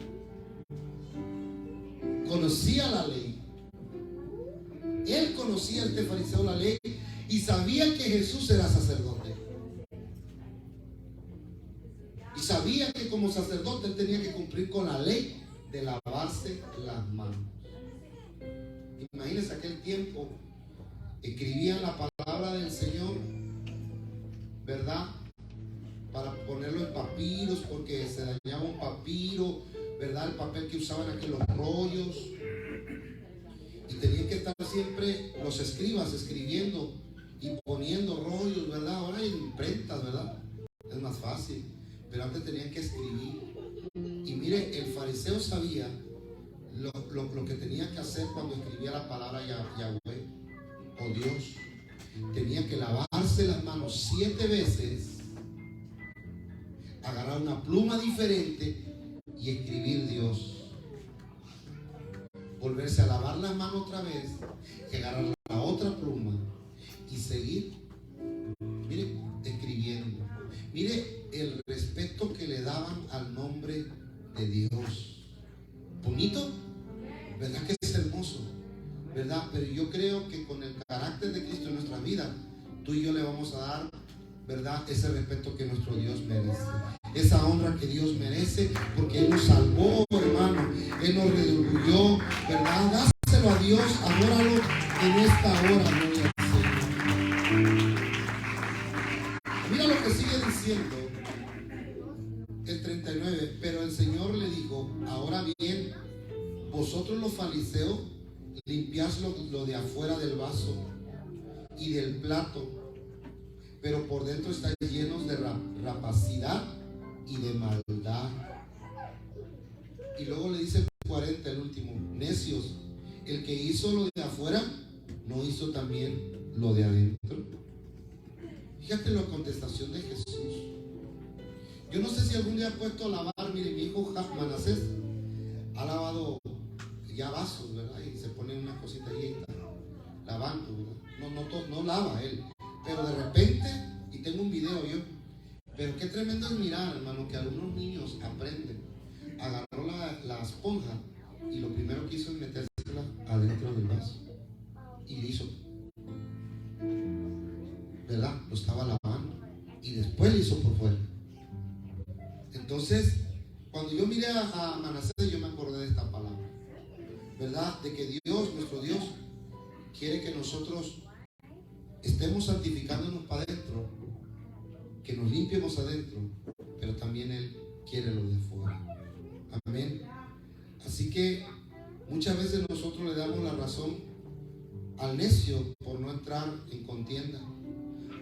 Conocía la ley. Él conocía, este fariseo, la ley, y sabía que Jesús era sacerdote. Y sabía que como sacerdote él tenía que cumplir con la ley de lavarse las manos. Imagínense aquel tiempo, escribían la palabra del Señor, ¿verdad? Para ponerlo en papiros, porque se dañaba un papiro, ¿verdad? El papel que usaban aquellos rollos. Y tenían que estar siempre los escribas escribiendo y poniendo rollos, ¿verdad? Ahora hay imprentas, ¿verdad? Es más fácil. Pero antes tenían que escribir. Y mire, el fariseo sabía lo que tenía que hacer cuando escribía la palabra Yahweh o Dios. Tenía que lavarse las manos 7 veces, agarrar una pluma diferente y escribir Dios. Volverse a lavar las manos otra vez y agarrar la otra pluma y seguir, mire, escribiendo. Mire el respeto que le daban al nombre de Dios. Bonito, ¿verdad que es hermoso? ¿Verdad? Pero yo creo que con el carácter de Cristo en nuestra vida, tú y yo le vamos a dar, ¿verdad?, ese respeto que nuestro Dios merece, esa honra que Dios merece, porque Él nos salvó, hermano. Él nos redarguyó, ¿verdad? Dáselo a Dios, adóralo en esta hora, gloria al Señor. Mira lo que sigue diciendo el 39. Pero el Señor le dijo: ahora bien, vosotros los fariseos limpiáis lo de afuera del vaso y del plato, pero por dentro estáis llenos de rapacidad y de maldad. Y luego le dice el 40, el último: necios, el que hizo lo de afuera, ¿no hizo también lo de adentro? Fíjate la contestación de Jesús. Yo no sé si algún día ha puesto a lavar. Mire, mi hijo Manasés ha lavado ya vasos, ¿verdad? Y se pone una cosita ahí y está lavando, ¿verdad? No lava él, pero de repente, y tengo un video yo, pero qué tremendo es mirar, hermano, que algunos niños aprenden. Agarró la esponja y lo primero que hizo es metérsela adentro del vaso y le hizo, ¿verdad? Lo estaba lavando y después le hizo por fuera. Entonces, cuando yo miré a Manasés, yo me acordé de esta palabra, ¿verdad? De que Dios, nuestro Dios, quiere que nosotros estemos santificándonos para adentro, que nos limpiemos adentro, pero también Él quiere lo de fuera. Amén. Así que muchas veces nosotros le damos la razón al necio por no entrar en contienda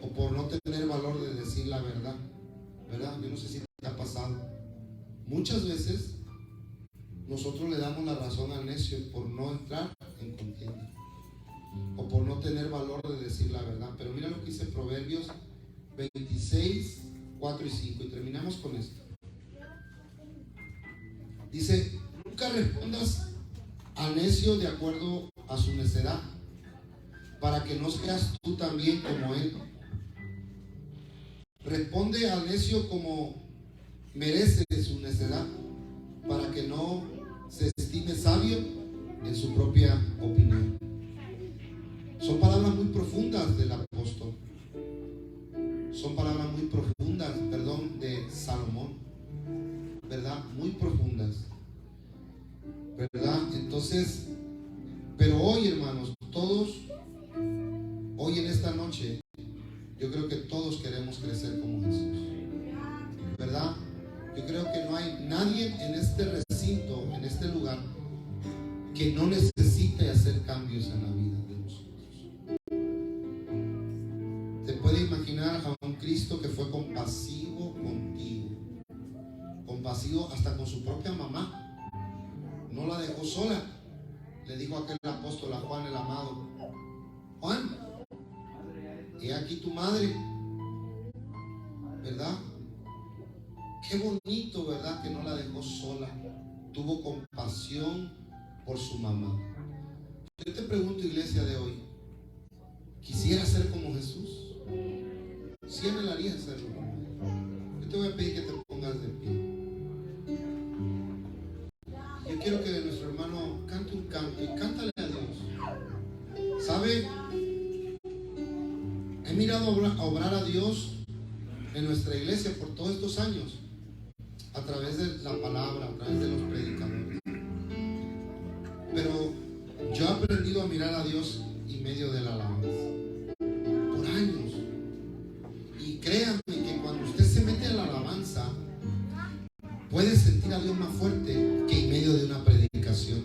o por no tener valor de decir la verdad, ¿verdad? Yo no sé si te ha pasado. Muchas veces nosotros le damos la razón al necio por no entrar en contienda o por no tener valor de decir la verdad. Pero mira lo que dice Proverbios 26, 4 y 5, y terminamos con esto. Dice: nunca respondas al necio de acuerdo a su necedad, para que no seas tú también como él. Responde al necio como merece su necedad, para que no se estime sabio en su propia opinión. Son palabras muy profundas del apóstol. Son palabras muy profundas, de Salomón, ¿verdad? Muy profundas, ¿verdad? Entonces, pero hoy, hermanos, hoy en esta noche, yo creo que todos queremos crecer como Jesús, ¿verdad? Yo creo que no hay nadie en este recinto, en este lugar, que no necesite hacer cambios en la vida de nosotros. Te puedes imaginar a un Cristo que fue compasivo contigo, compasivo hasta con su propia mamá. No la dejó sola. Le dijo a aquel apóstol, a Juan el amado: Juan, he aquí tu madre, ¿verdad? Qué bonito, ¿verdad? Que no la dejó sola. Tuvo compasión por su mamá. Yo te pregunto, iglesia de hoy, ¿quisiera ser como Jesús? ¿Sí anhelarías hacerlo? Yo te voy a pedir que te pongas de pie. Yo quiero que nuestro hermano cante un canto, y cántale a Dios. ¿Sabe? He mirado a obrar a Dios en nuestra iglesia por todos estos años, a través de la palabra, a través de los predicadores. Pero yo he aprendido a mirar a Dios en medio de la alabanza por años. Y créanme que cuando usted se mete a la alabanza, puede sentir a Dios más fuerte que en medio de una predicación,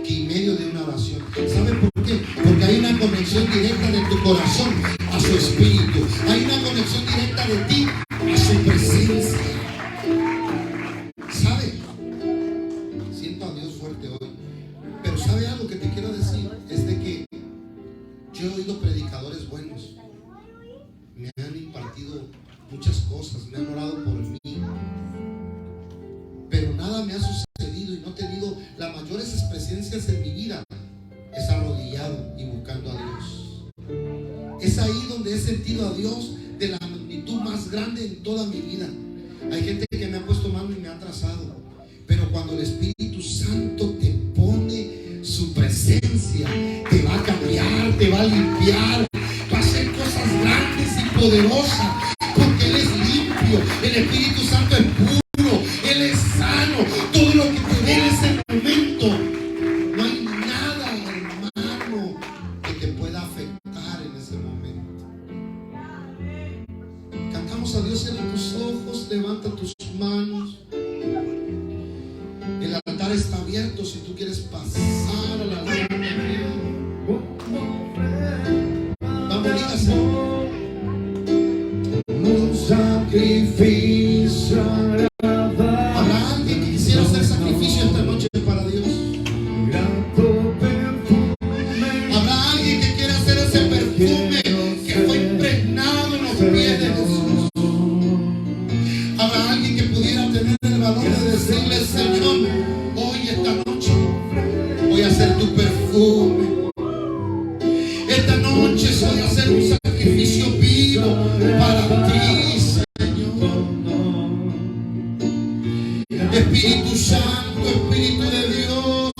que en medio de una oración. ¿Sabe por qué? Porque hay una conexión directa de tu corazón a su espíritu. Hay una conexión directa de ti a su presencia. ¿Sabe? Siento a Dios fuerte hoy. Pero ¿sabe algo que te quiero decir? Es de que yo he oído predicadores buenos. Me han impartido muchas cosas, me han orado por mí. Pero nada me ha sucedido y no he tenido las mayores experiencias en mi vida. Es arrodillado y buscando a Dios. Es ahí donde he sentido a Dios de la magnitud más grande en toda mi vida. Hay gente que me ha puesto mano y me ha trazado. Pero cuando el Espíritu Santo te pone su presencia, te va a cambiar, te va a limpiar, va a hacer cosas grandes y poderosas, porque Él es limpio, el Espíritu Santo es puro, Él es sano. Todo lo que te dé en ese momento, no hay nada, hermano, que te pueda afectar en ese momento. Cantamos a Dios. Cierra tus ojos, levanta tus manos. El altar está abierto si tú quieres pasar a la luz. Vamos, dígaselo. Un sacrificio. ¿Habrá alguien que quisiera hacer sacrificio esta noche para Dios? ¿Habrá alguien que quiera hacer ese perfume que fue impregnado en los pies de Jesús? ¿Habrá alguien que pudiera tener el valor de decirle: Señor, hoy, esta noche, voy a hacer tu perfume? Esta noche voy a hacer un sacrificio vivo para ti, Señor. Espíritu Santo, Espíritu de Dios,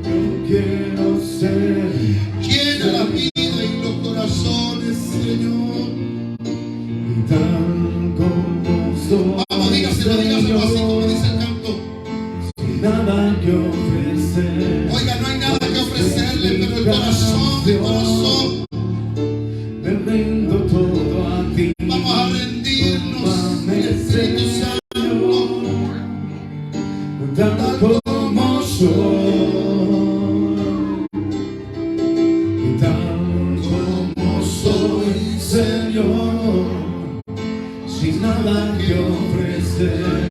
yo quiero ser. Llena la vida y los corazones, Señor. Vamos, dígaselo así como dice el canto. Nada que ofrecer. Oiga, no hay nada que ofrecerle, pero el corazón, me rindo todo a ti. Vamos a rendirnos, Espíritu Santo, tal como soy, tal como soy, Señor, sin nada que ofrecer,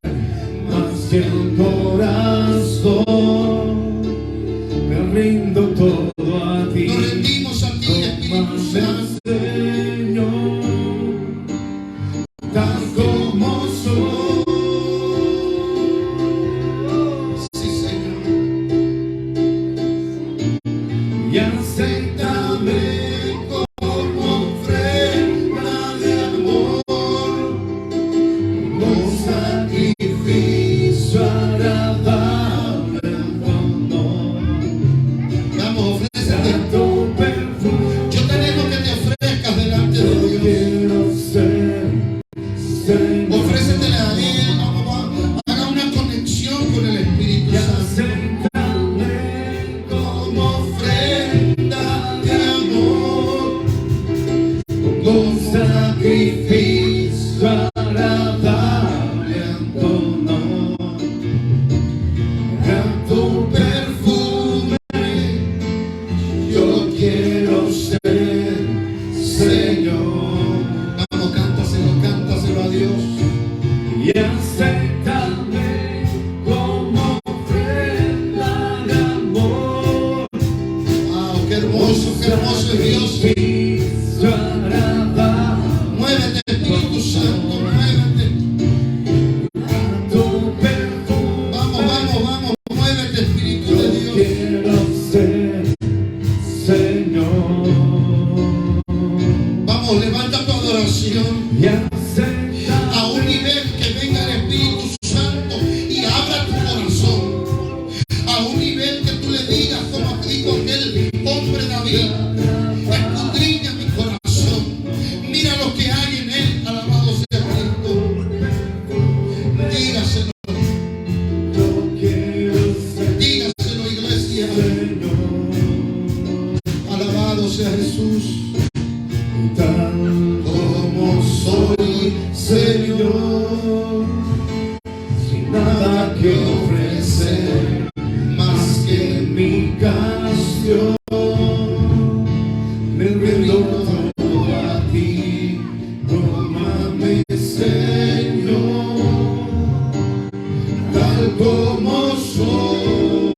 más que el corazón, me rindo todo a ti. Nos rendimos a ti, Espíritu Santo, Señor, Dios. Y acéptame como ofrenda de amor. Wow, qué hermoso es Dios. Muévete, Espíritu Santo, muévete. Vamos, muévete, Espíritu de Dios. Quiero ser Señor. Vamos, levanta tu adoración a un nivel que venga el Espíritu Santo y abra tu corazón. A un nivel que tú le digas, como dijo aquel hombre David: escudriña mi corazón, mira lo que hay en él. Alabado sea Cristo. Dígaselo. Dígaselo, iglesia. Alabado sea Jesús. Como soy, Señor, sin nada que ofrecer más que mi canción, me rindo todo a ti. Tómame, Señor, tal como soy.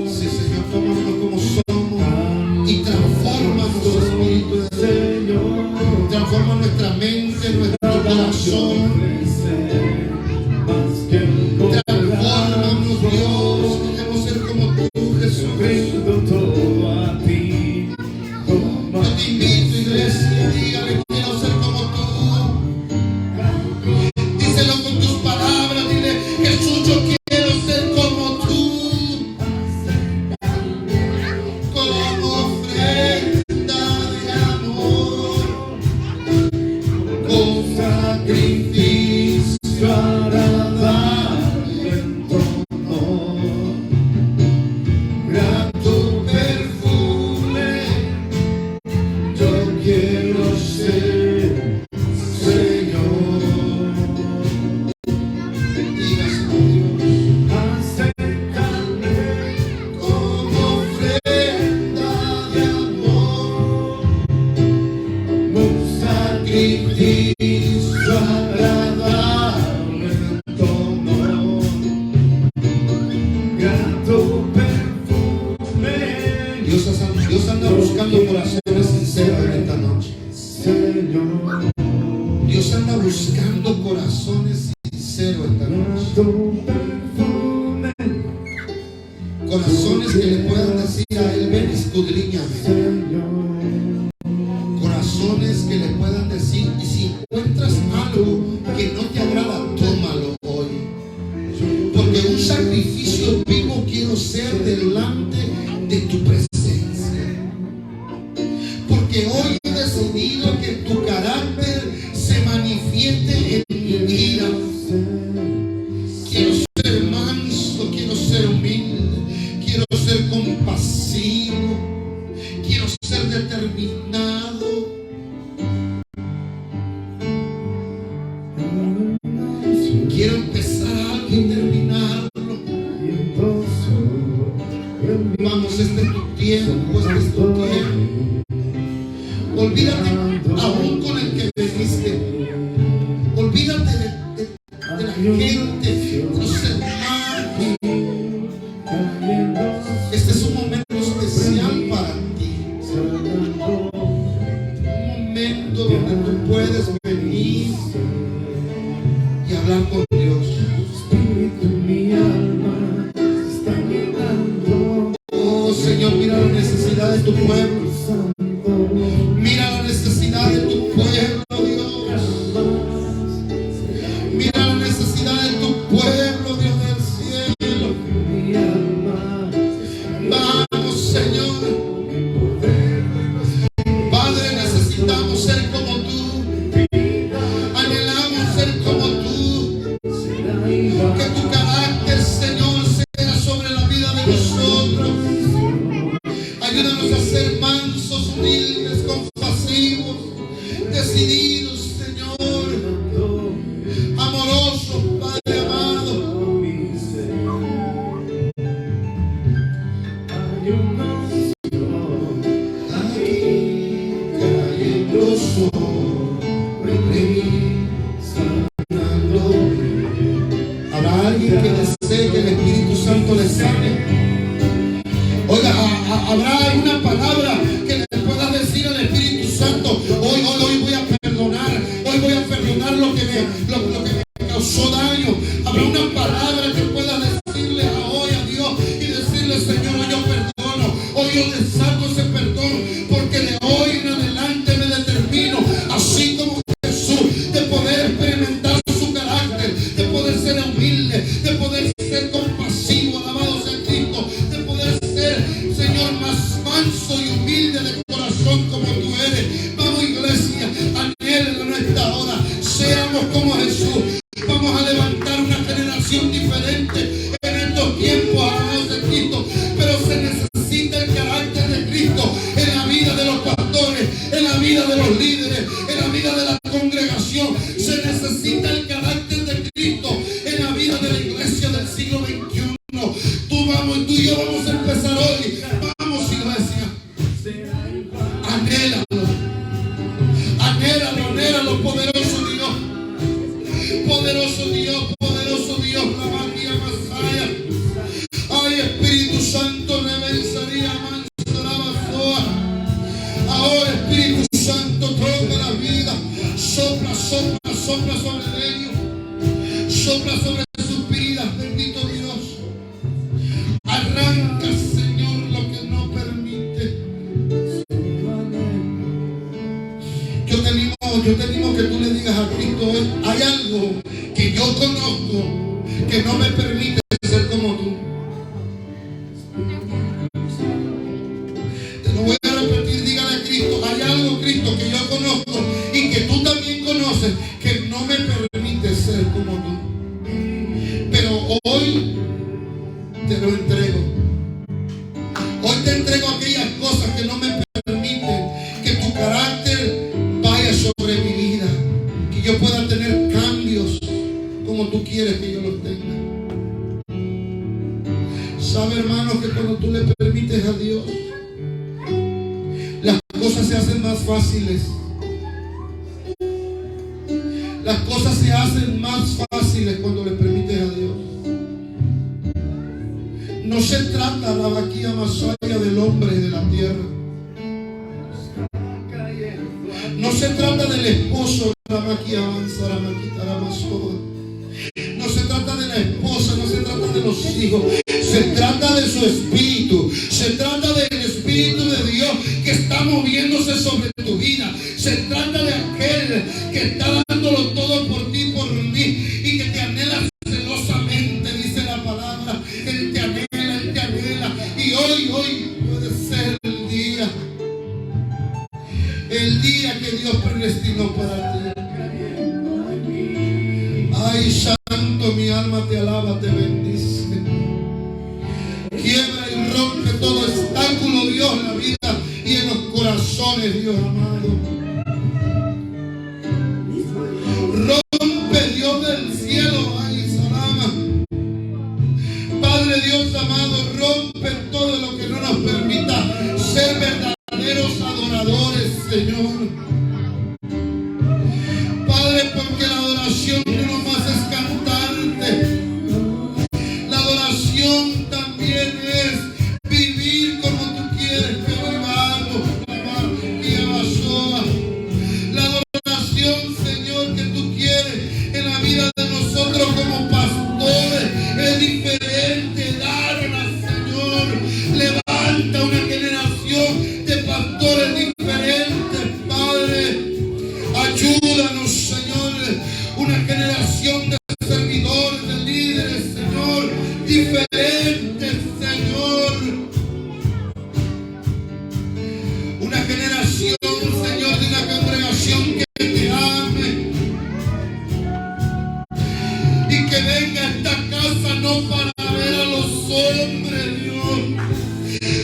Sí, Señor, tómanos como somos y transfórmanos, Espíritu de Dios. Transforma nuestra mente, nuestro corazón. Transfórmanos, Dios. Queremos ser como tú, Jesús. Yo te invito, iglesia, dígale: quiero ser como tú. Díselo con tus palabras. Dile: Jesús, yo quiero ser como tú. Como ofrenda de amor, con sacrificio agradable en tu honor, grato perfume. Yo quiero ser Señor. Dígaselo a Dios. Acéptame como ofrenda de amor, un sacrificio agradable en tu honor, grato perfume. Dios anda buscando corazones sinceros en esta noche. Dios anda buscando corazones sinceros esta noche. Corazones que le puedan decir a Él: ven, escudriñame. Corazones que le puedan decir: y si encuentras algo que no te agrada, tómalo hoy. Porque un sacrificio vivo quiero ser delante de tu presencia. Porque hoy he decidido que tu carácter se manifieste en mi vida. Quiero ser manso, quiero ser humilde, quiero ser compasivo, quiero ser determinado. Quiero empezar algo y terminarlo. Vamos, este es tu tiempo, este es tu tiempo. Olvídate aún con el que veniste. Olvídate de la gente, de los hermanos. Este es un momento especial para ti. Un momento donde tú puedes venir y hablar con Dios. Oh Señor, mira la necesidad de tu pueblo. Mira la necesidad de tu pueblo, Dios. Mira la necesidad de tu pueblo, Dios del cielo. Vamos, Señor. Padre, necesitamos ser como tú. Anhelamos ser como tú. ahora seamos como Jesús. Vamos a levantar una generación diferente en estos tiempos, amados de Cristo. Pero se necesita el carácter de Cristo en la vida de los pastores, en la vida de los líderes, en la vida de la congregación. Se necesita el carácter de Cristo en la vida de la iglesia del siglo XXI. Tú y yo vamos a empezar hoy. Vamos, iglesia. Anhélalo, poderoso Dios. Poderoso Dios, la magia masaya. Ay, Espíritu Santo, revenzaría, manso, ahora, Espíritu Santo, toca la vida. Sopla sobre ellos. Sopla sobre sus vidas, bendito Dios. Arranca, Señor, lo que no permite. Yo te animo que tú le digas a Cristo hoy: hay algo que yo conozco que no me permite ser como tú. Te lo voy a repetir, dígale a Cristo: hay algo, Cristo, que yo conozco y que tú también conoces que no me permite ser como tú. Pero hoy te lo entrego. Hoy te entrego aquellas cosas que no me permiten que tu carácter vaya sobre mi vida, que yo pueda tener cambios como tú quieres que yo los tenga. Sabe, hermano, que cuando tú le permites a Dios, las cosas se hacen más fáciles. Las cosas se hacen más fáciles cuando le permites a Dios. No se trata la vaquilla masaya del hombre y de la tierra. No se trata del esposo, la vaquilla avanza, la maquita, la masoda. No se trata de la esposa, no se trata de los hijos. Se trata de su espíritu. Se trata del espíritu de Dios que está moviéndose sobre tu vida. Se trata de aquel que está dándolo todo por ti, por mí, y que te anhela celosamente, dice la palabra. Él te anhela. Y hoy puede ser el día que Dios predestinó para ti. Ay, santo, mi alma te alaba, te bendice. Quiebra y rompe todo obstáculo, Dios, en la vida y en los corazones, Dios amado. Rompe, Dios del cielo, ay, salama. Padre Dios amado, rompe todo lo que no nos permita ser verdaderos adoradores, Señor. Padre, porque la adoración no nomás es cantarte. La adoración también es vivir como tú quieres que vivamos. La adoración, Señor, que tú quieres en la vida de nosotros como pastores es diferente. Darla, Señor. Levanta una generación de pastores diferentes, Padre. Ayúdanos, Señor. Una generación de servidores, de líderes, Señor, diferentes, Señor. Una generación, Señor, de una congregación que te ame y que venga a esta casa no para ver a los hombres, Dios,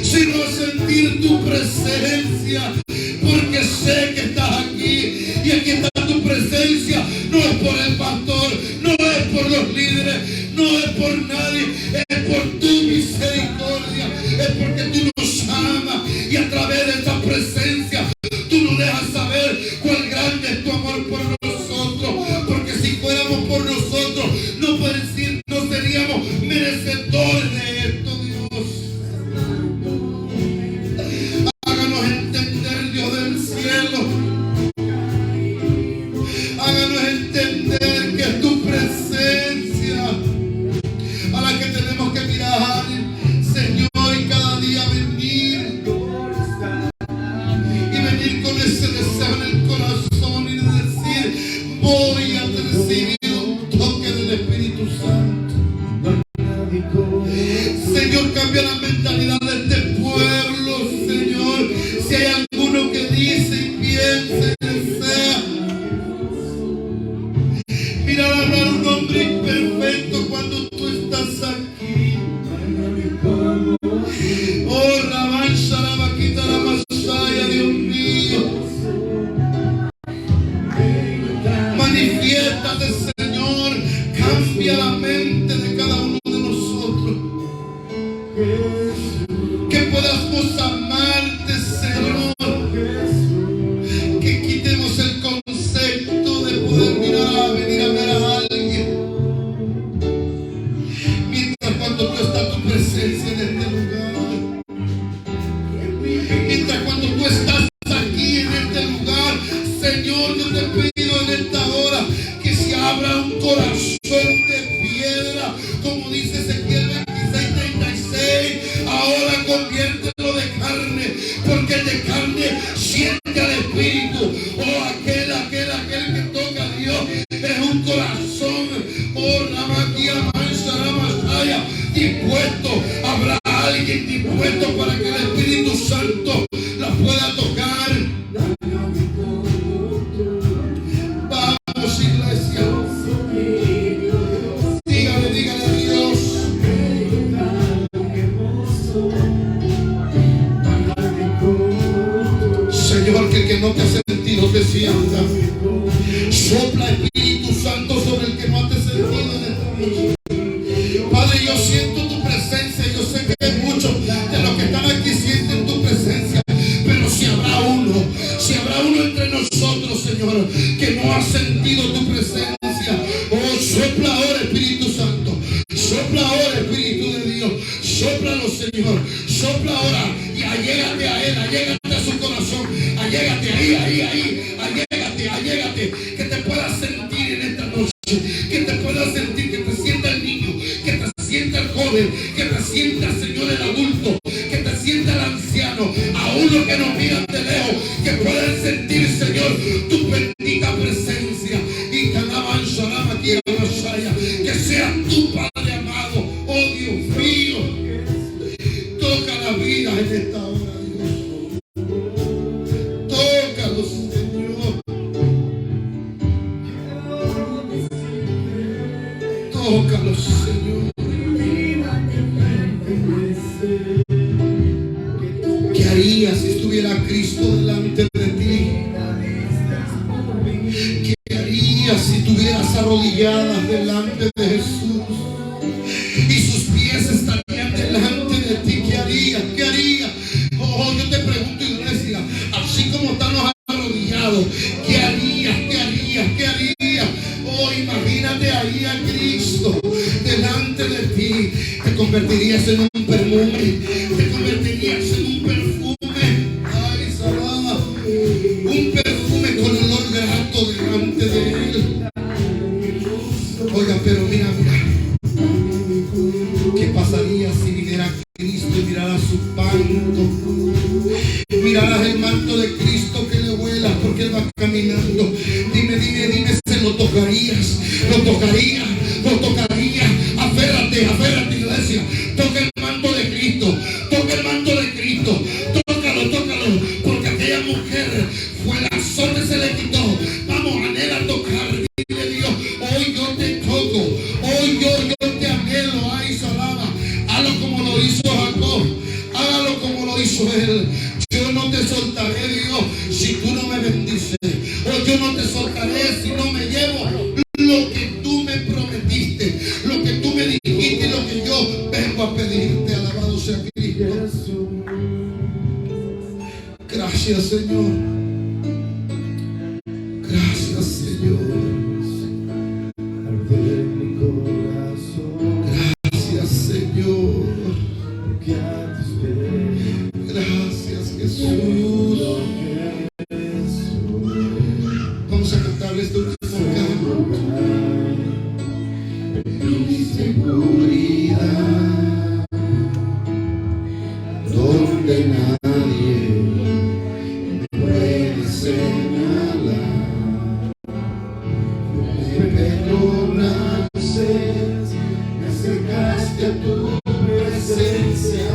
sino a sentir tu presencia, porque sé que estás aquí y aquí está tu presencia. No es por el pastor, no es por los líderes, no es por nadie, es por tu misericordia, es porque tú nos amas y a través de esta presencia tú nos dejas saber cuál grande es tu amor por nosotros, porque si fuéramos por nosotros no seríamos merecedores de esto, Dios. Háganos entender, Dios del cielo. Háganos entender que es tu presencia a la que tenemos cuando tú estás aquí. Oh, Rabanza, la vaquita, la masaya, Dios mío. Manifiéstate, Señor. Cambia la mente de cada uno de nosotros. Que podamos amarte, Señor. Que quitemos el concepto de poder venir a ver a alguien. Mientras cuando tú estás tu presencia en este lugar. Mientras cuando tú estás aquí en este lugar, Señor, yo te pido en esta hora que se abra un corazón de piedra, como dice Ezequiel 26:36. Ahora conviértelo de carne, porque el de carne siente al Espíritu. Oh, aquel que toca a Dios es un corazón, oh, la dispuesto. Habrá alguien dispuesto para que el Espíritu Santo la pueda tocar. Vamos, iglesia. Dígale a Dios. Señor, que el que no te ha sentido te sienta. Sopla, Espíritu Santo, sobre el que no te ha sentido en esta noche. Padre, yo siento tu presencia. Yo sé que hay muchos de los que están aquí sienten tu presencia. Pero si habrá uno entre nosotros, Señor, que no ha sentido tu presencia. Oh, sopla ahora, Espíritu Santo. Sopla ahora, Espíritu de Dios. Sóplalo, Señor. Sopla ahora y allégate a Él, allégate a su corazón. Allégate ahí. Allégate. Que te puedas sentir en esta noche. Que te puedas sentir, que te sienta el niño, que te sienta el joven, que te sienta, Señor, el adulto, que te sienta el anciano, a uno que nos miran de lejos, que puedan sentir, Señor, tu bendita presencia. Y que alabanza, que sea tu Padre amado. Oh, Dios mío, toca la vida en esta hora, Dios. Tócalo, Señor. Tócalo, Señor. ¿Qué harías si estuviera Cristo delante de ti? ¿Qué harías si tuvieras arrodilladas delante de Jesús y sus pies estarían delante de ti? ¿Qué harías? ¿Qué harías? Oh, yo te pregunto, iglesia, así como estamos arrodillados, ¿qué harías? ¿Qué harías? ¿Qué harías? Oh, imagínate ahí a Cristo delante de ti. Te convertirías en un perfume. Te convertirías en un perfume. Ay, salada. Un perfume con olor grato delante de Él. Oiga, pero mira. ¿Qué pasaría si viniera Cristo y mirara su manto? Miraras el manto de Cristo que le vuela porque Él va caminando. Dime, ¿se lo tocarías? ¿Lo tocarías? Aférrate, iglesia. Toca el manto de Cristo. Tócalo. Porque aquella mujer fue la sombra, se le quitó. Vamos, anhela tocar. Dile Dios, hoy yo te toco. Hoy yo te anhelo. Ay, salaba. Hágalo como lo hizo Jacob. Hágalo como lo hizo él. Yo no te soltaré, Dios, si tú no me bendices. O yo no te soltaré si no me llevo lo que tú me prometiste, lo que tú me dijiste, lo que yo vengo a pedirte. Alabado sea Cristo. Gracias, Señor. Gracias, Señor. Gracias, Señor. Gracias, Jesús. Vamos a cantarle este último canto. Mi seguridad, donde nadie puede señalar. Me perdonaste, me acercaste a tu presencia.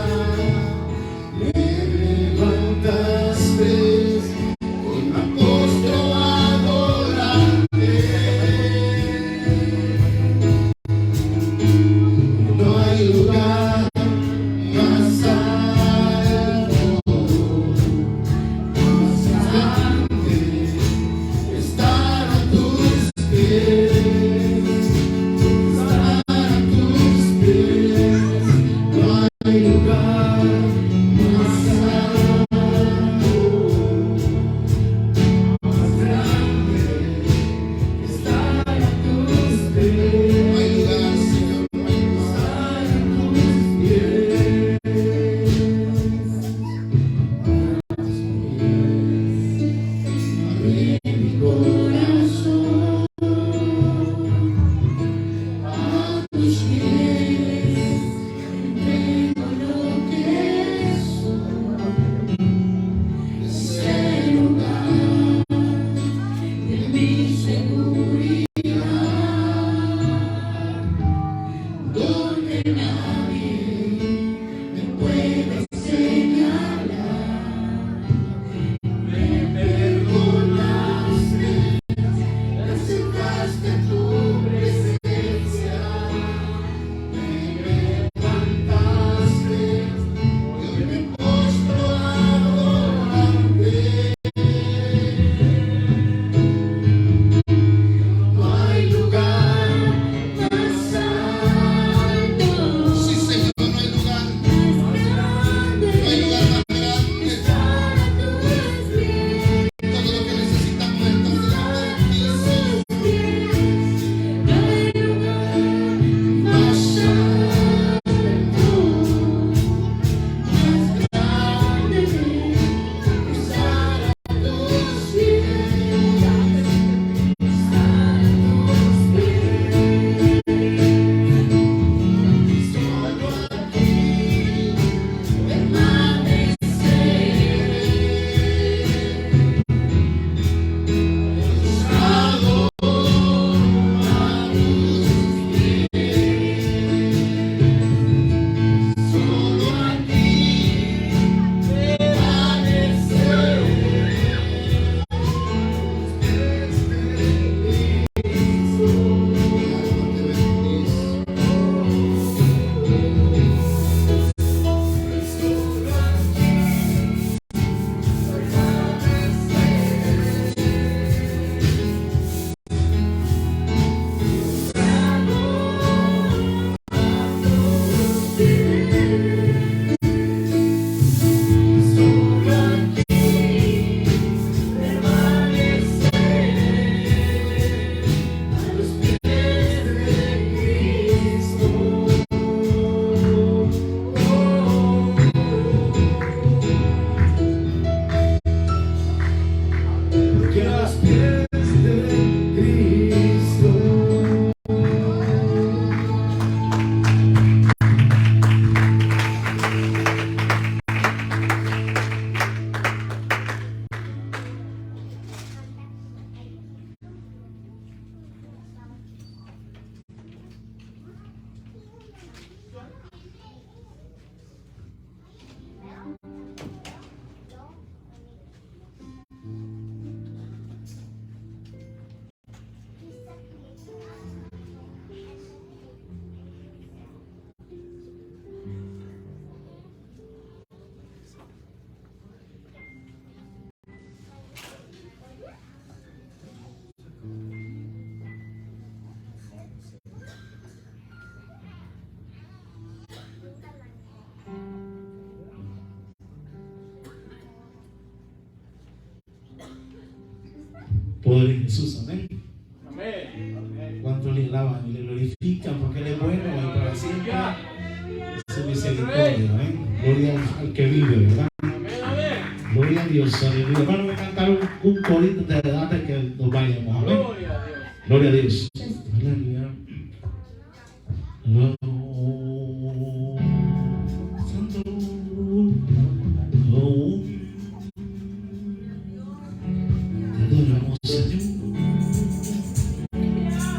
poder en Jesús, amén. ¿Cuántos le alaban y le glorifican porque Él es bueno y para siempre su misericordia, amén? Gloria al que vive, ¿verdad? Gloria a Dios, aleluya. Hermano, voy a cantar un corito de antes que nos vayamos, amén. Gloria a Dios. Aleluya. Santo. Te adoramos, Señor.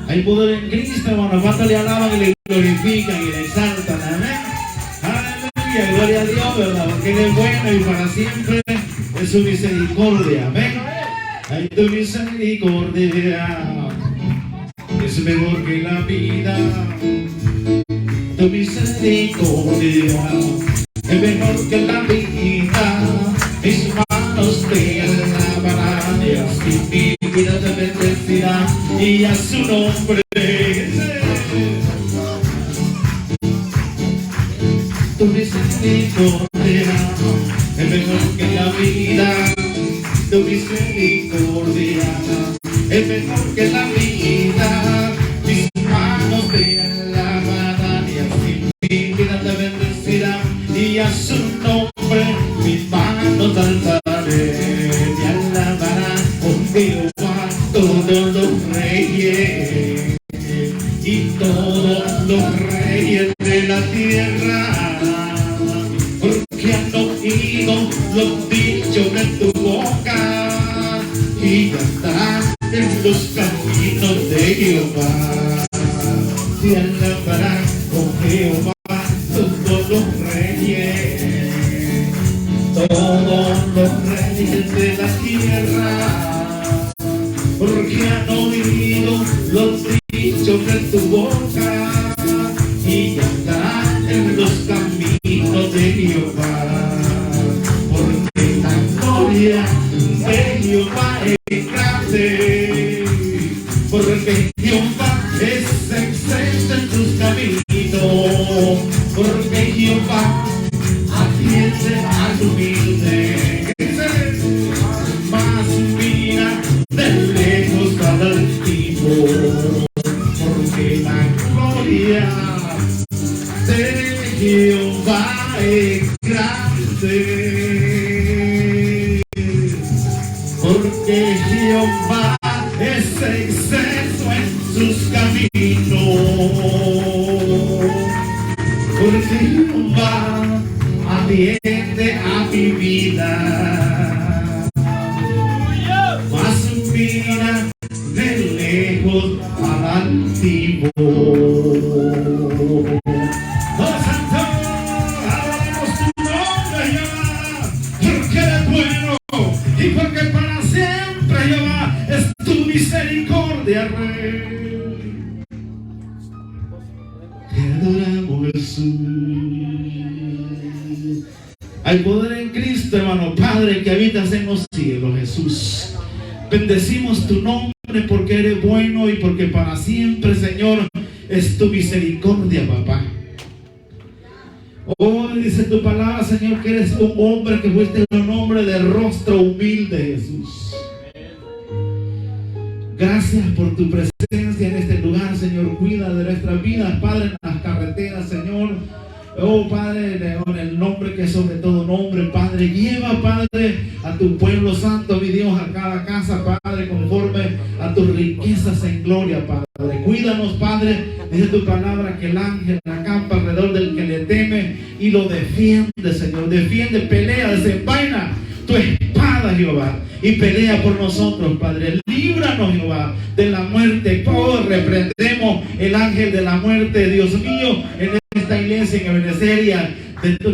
Hay poder en Cristo, hermano. ¿Cuánto le alaban y le glorifican y le exaltan? Amén. Aleluya. Gloria a Dios, ¿verdad? Porque Él es bueno y para siempre es su misericordia. Amén. Hay tu misericordia. Es mejor que la vida. Tu misericordia es mejor que la vida. Mis manos te alabarán y así mi vida te bendecirá y a su nombre. Tu misericordia es mejor que la vida. Tu misericordia es mejor que la vida. Mis manos te alabarán y así mi vida te bendecirá y a su nombre mis manos alzaré. Te alabarán, oh Jehová, todos los reyes y todos los reyes de la tierra, porque han oído los dichos de tu boca y ya están en los caminos de Jehová. Te alabarán, oh Jehová, todos los reyes de la tierra, porque han oído los dichos de tu boca y ya están en los caminos de Jehová. Porque la gloria de Jehová es grande, porque Jehová es excelente en sus caminos, porque Jehová atiende al humilde, mas mira de lejos al altivo, porque la gloria de Jehová es grande, porque Jehová es excelso en sus caminos, porque Jehová atiende a mi vida, mas mira de lejos al altivo. Oh Santo, alabamos tu nombre, Jehová, porque eres bueno y porque para siempre, Jehová, es tu misericordia, Rey. Te adoramos, Jesús. Hay poder en Cristo, hermano. Padre que habitas en los cielos, Jesús, bendecimos tu nombre porque eres bueno y porque para siempre, Señor, es tu misericordia, papá. Oh, dice tu palabra, Señor, que eres un hombre que fuiste un hombre de rostro humilde, Jesús. Gracias por tu presencia en este lugar, Señor. Cuida de nuestras vidas, Padre, en las carreteras, Señor. Oh Padre, en el nombre que es sobre todo nombre, Padre, lleva, Padre, a tu pueblo santo, mi Dios, a cada casa, Padre, conforme a tus riquezas en gloria, Padre. Cuídanos, Padre, dice tu palabra que el ángel acampa alrededor del que le teme y lo defiende, Señor. Defiende, pelea, desenvaina tu espada, Jehová, y pelea por nosotros, Padre. Líbranos, Jehová, de la muerte. Oh, reprendemos el ángel de la muerte, Dios mío, en esta iglesia, en Ebenezer, de tu